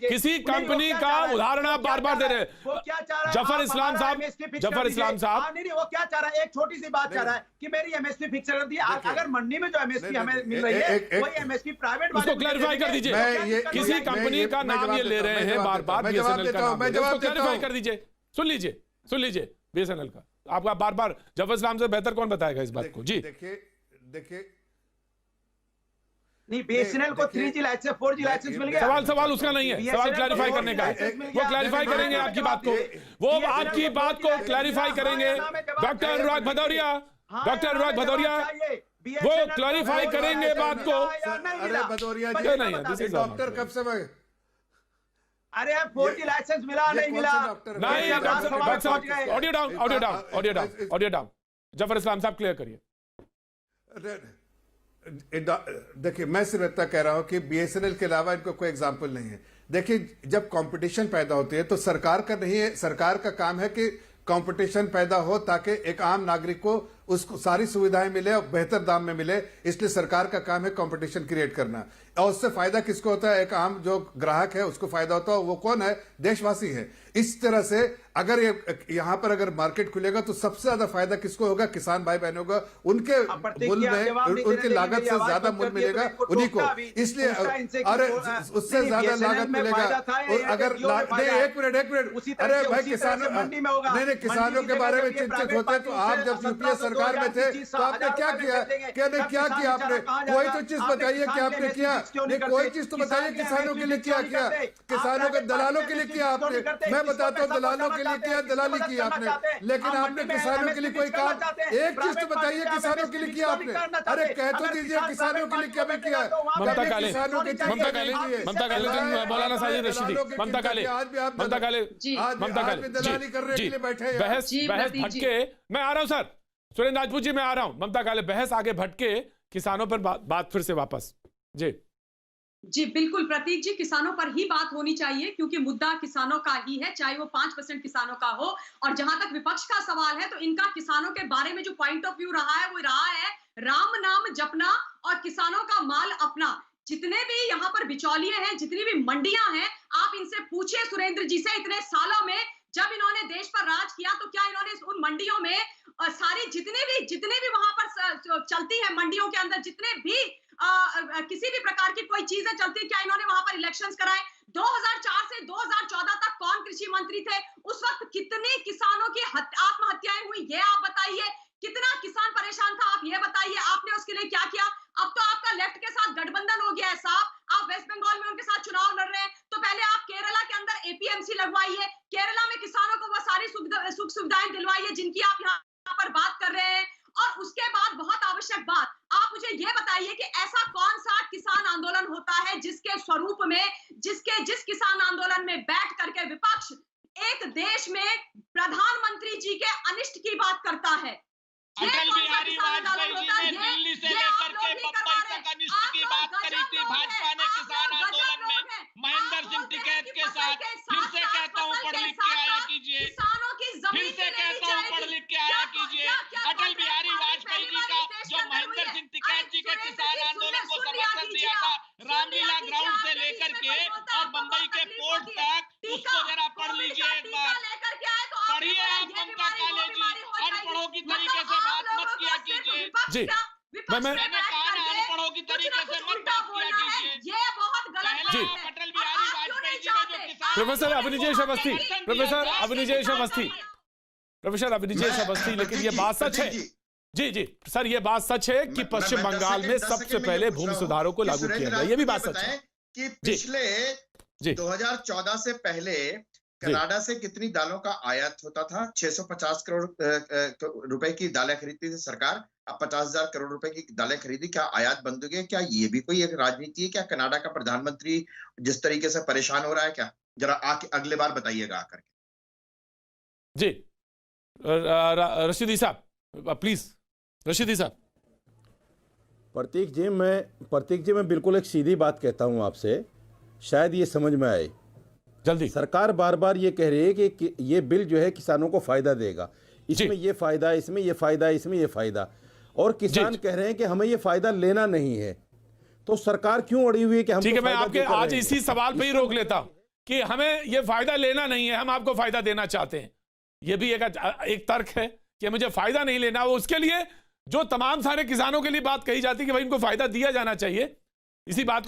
किसी कंपनी का उदाहरण आप बार बार दे रहे हैं। वो क्या चाह रहा है? जफर इस्लाम साहब नहीं, वो क्या चाह रहा है? एक छोटी सी बात चाह रहा है कि मेरी एमएसपी फिक्स कर दी। अगर मंडी में जो एमएसपी हमें मिल रही है, वही एमएसपी प्राइवेट, उसको क्लैरिफाई कर दीजिए। किसी कंपनी का नाम ये ले रहे हैं बार बार, बीएसएनएल का नाम, उसको क्लैरिफाई कर दीजिए। सुन लीजिए बीएसएनएल का आपका बार बार जफर इस्लाम से बेहतर कौन बताएगा इस बात को? जी देखिए नहीं, बीएसएनएल को 3G लाइसेंस 4G लाइसेंस मिल गया। सवाल उसका नहीं है, सवाल क्लैरिफाई करने का है। वो क्लैरिफाई करेंगे आपकी बात को, वो आपकी बात को क्लैरिफाई करेंगे डॉक्टर अनुराग भदौरिया। डॉक्टर अनुराग भदौरिया वो क्लैरिफाई करेंगे बात को। अरे भदौरिया जी, नहीं डॉक्टर कब से अरे 4G लाइसेंस मिला नहीं मिला? नहीं डॉक्टर साहब, ऑडियो डाउन। जफर इस्लाम साहब क्लियर करिए। देखिए मैं सिर्फ इतना कह रहा हूं कि बीएसएनएल के अलावा इनको कोई एग्जाम्पल नहीं है। देखिए जब कंपटीशन पैदा होती है तो सरकार का नहीं है, सरकार का काम है कि कंपटीशन पैदा हो ताकि एक आम नागरिक को उसको सारी सुविधाएं मिले और बेहतर दाम में मिले। इसलिए सरकार का काम है कंपटीशन क्रिएट करना, और उससे फायदा किसको होता है? एक आम जो ग्राहक है उसको फायदा होता है। वो कौन है? देशवासी है। इस तरह से अगर यहाँ पर अगर मार्केट खुलेगा तो सबसे ज्यादा फायदा किसको होगा? किसान भाई बहनों का। उनके मूल्य में, उनके लागत से ज्यादा मूल्य मिलेगा उन्हीं को। इसलिए अरे उससे ज्यादा लागत मिलेगा। और अगर एक मिनट, अरे भाई किसानों नहीं किसानों के बारे में चिंतित होते हैं तो आप जब यूपीए सरकार में थे तो आपने क्या किया? क्या किया आपने? कोई तो चीज बताइए कि आपने किया। नहीं कोई चीज तो बताइए किसानों के लिए क्या किया? किसानों के दलालों के लिए किया आपने? मैं बताता हूँ दलालों के लिए किया, दलाली की आपने, लेकिन आपने किसानों के लिए कोई काम, एक चीज तो बताइए किसानों के लिए किया आपने? अरे कह तो दीजिए किसानों के लिए क्या किया? ममता काले, मौलाना साजिद रशीदी, ममता काले दलाली करने के लिए बैठे। बहस भटके, मैं आ रहा हूं सर, सुरेंद्र राजपूत जी मैं आ रहा हूं। ममता काले बहस आगे भटके, किसानों पर बात फिर से वापस। जी बिल्कुल प्रतीक जी, किसानों पर ही बात होनी चाहिए क्योंकि मुद्दा किसानों का ही है, चाहे वो 5% किसानों का हो। और जहां तक विपक्ष का सवाल है तो इनका किसानों के बारे में जो पॉइंट ऑफ व्यू रहा है वो रहा है राम नाम जपना और किसानों का माल अपना। जितने भी यहाँ पर बिचौलिए हैं, जितनी भी मंडियां हैं, आप इनसे पूछिए सुरेंद्र जी से, इतने सालों में जब इन्होंने देश पर राज किया तो क्या इन्होंने उन मंडियों में सारी जितने भी वहां पर चलती है मंडियों के अंदर जितने भी किसी भी प्रकार की कोई चीजें चलती, क्या इन्होंने वहां पर इलेक्शंस कराए? 2004 से 2014 तक कौन कृषि मंत्री थे? उस वक्त कितनी किसानों की आत्महत्याएं हुई, ये आप बताइए। कितना किसान परेशान था, आप ये बताइए। आपने उसके लिए क्या किया? अब तो आपका लेफ्ट के साथ गठबंधन हो गया है साहब। आप वेस्ट बंगाल में उनके साथ चुनाव लड़ रहे हैं, तो पहले आप केरला के अंदर एपीएमसी लगवाइए, केरला में किसानों को वो सारी सुख सुविधाएं दिलवाइए जिनकी आप यहाँ पर बात कर रहे हैं। और उसके बाद बहुत आवश्यक बात, आप मुझे ये बताइए कि ऐसा कौन सा किसान आंदोलन होता है जिसके स्वरूप में, जिस किसान आंदोलन में बैठ करके विपक्ष एक देश में प्रधानमंत्री जी के अनिष्ट की बात करता है। अटल बिहारी वाजपेयी जी ने दिल्ली से लेकर के बंबई तक अनिष्ट की बात करी थी भाजपा ने किसान आंदोलन में महेंद्र सिंह टिकैत के साथ। फिर से कहता हूँ पढ़ लिख के आया कीजिए, फिर से कहता हूँ पढ़ लिख के आया कीजिए। अटल बिहारी वाजपेयी जी का जो महेंद्र सिंह टिकैत जी के किसान आंदोलन को समर्थन दिया था रामलीला ग्राउंड से लेकर के और बंबई के पोर्ट तक, उसको जरा पढ़ लीजिए एक बार। पढ़िए आप ममता काले जी, अनपढ़ों की तरीके से बात मत किया कीजिए। जी मैंने कहा ना, अनपढ़ों की तरीके से मत बात किया कीजिए। ये बहुत गलत जी। है। अटल बिहारी वाजपेयी जी ने जो किसान professor Abhinijesh Awasthi, professor Abhinijesh Awasthi, professor Abhinijesh Awasthi, लेकिन ये बात सच है। जी जी सर, ये बात सच है कि पश्चिम बंगाल में सबसे पहले भूमि सुधारों को लागू किया गया, ये भी बात सच है कि पिछले 2014 से पहले कनाडा से कितनी दालों का आयात होता था? 650 करोड़ रुपए की दालें खरीदती थी सरकार, अब 50,000 करोड़ रुपए की दालें खरीदी। क्या आयात बंद हो गई? क्या ये भी कोई एक राजनीति है? क्या कनाडा का प्रधानमंत्री जिस तरीके से परेशान हो रहा है, क्या जरा आके अगले बार बताइएगा आकर के। जी रशीदी साहब प्लीज, रशीदी साहब। प्रतीक जी मैं बिल्कुल एक सीधी बात कहता हूं आपसे, शायद ये समझ में आए। जल्दी। सरकार बार बार ये कह रही है कि ये बिल जो है किसानों को फायदा देगा, इसमें ये फायदा, इसमें ये फायदा, इसमें ये फायदा, और किसान कह रहे हैं कि हमें ये फायदा लेना नहीं है। तो सरकार क्यों अड़ी हुई है कि हम? ठीक है, मैं आपके आज इसी सवाल पे ही रोक लेता हूं कि हमें ये फायदा लेना नहीं है, हम आपको फायदा देना चाहते हैं। ये भी एक तर्क है कि मुझे फायदा नहीं लेना, वो उसके लिए जो तमाम सारे किसानों के लिए बात कही जाती है कि भाई इनको फायदा दिया जाना चाहिए, इसी बात को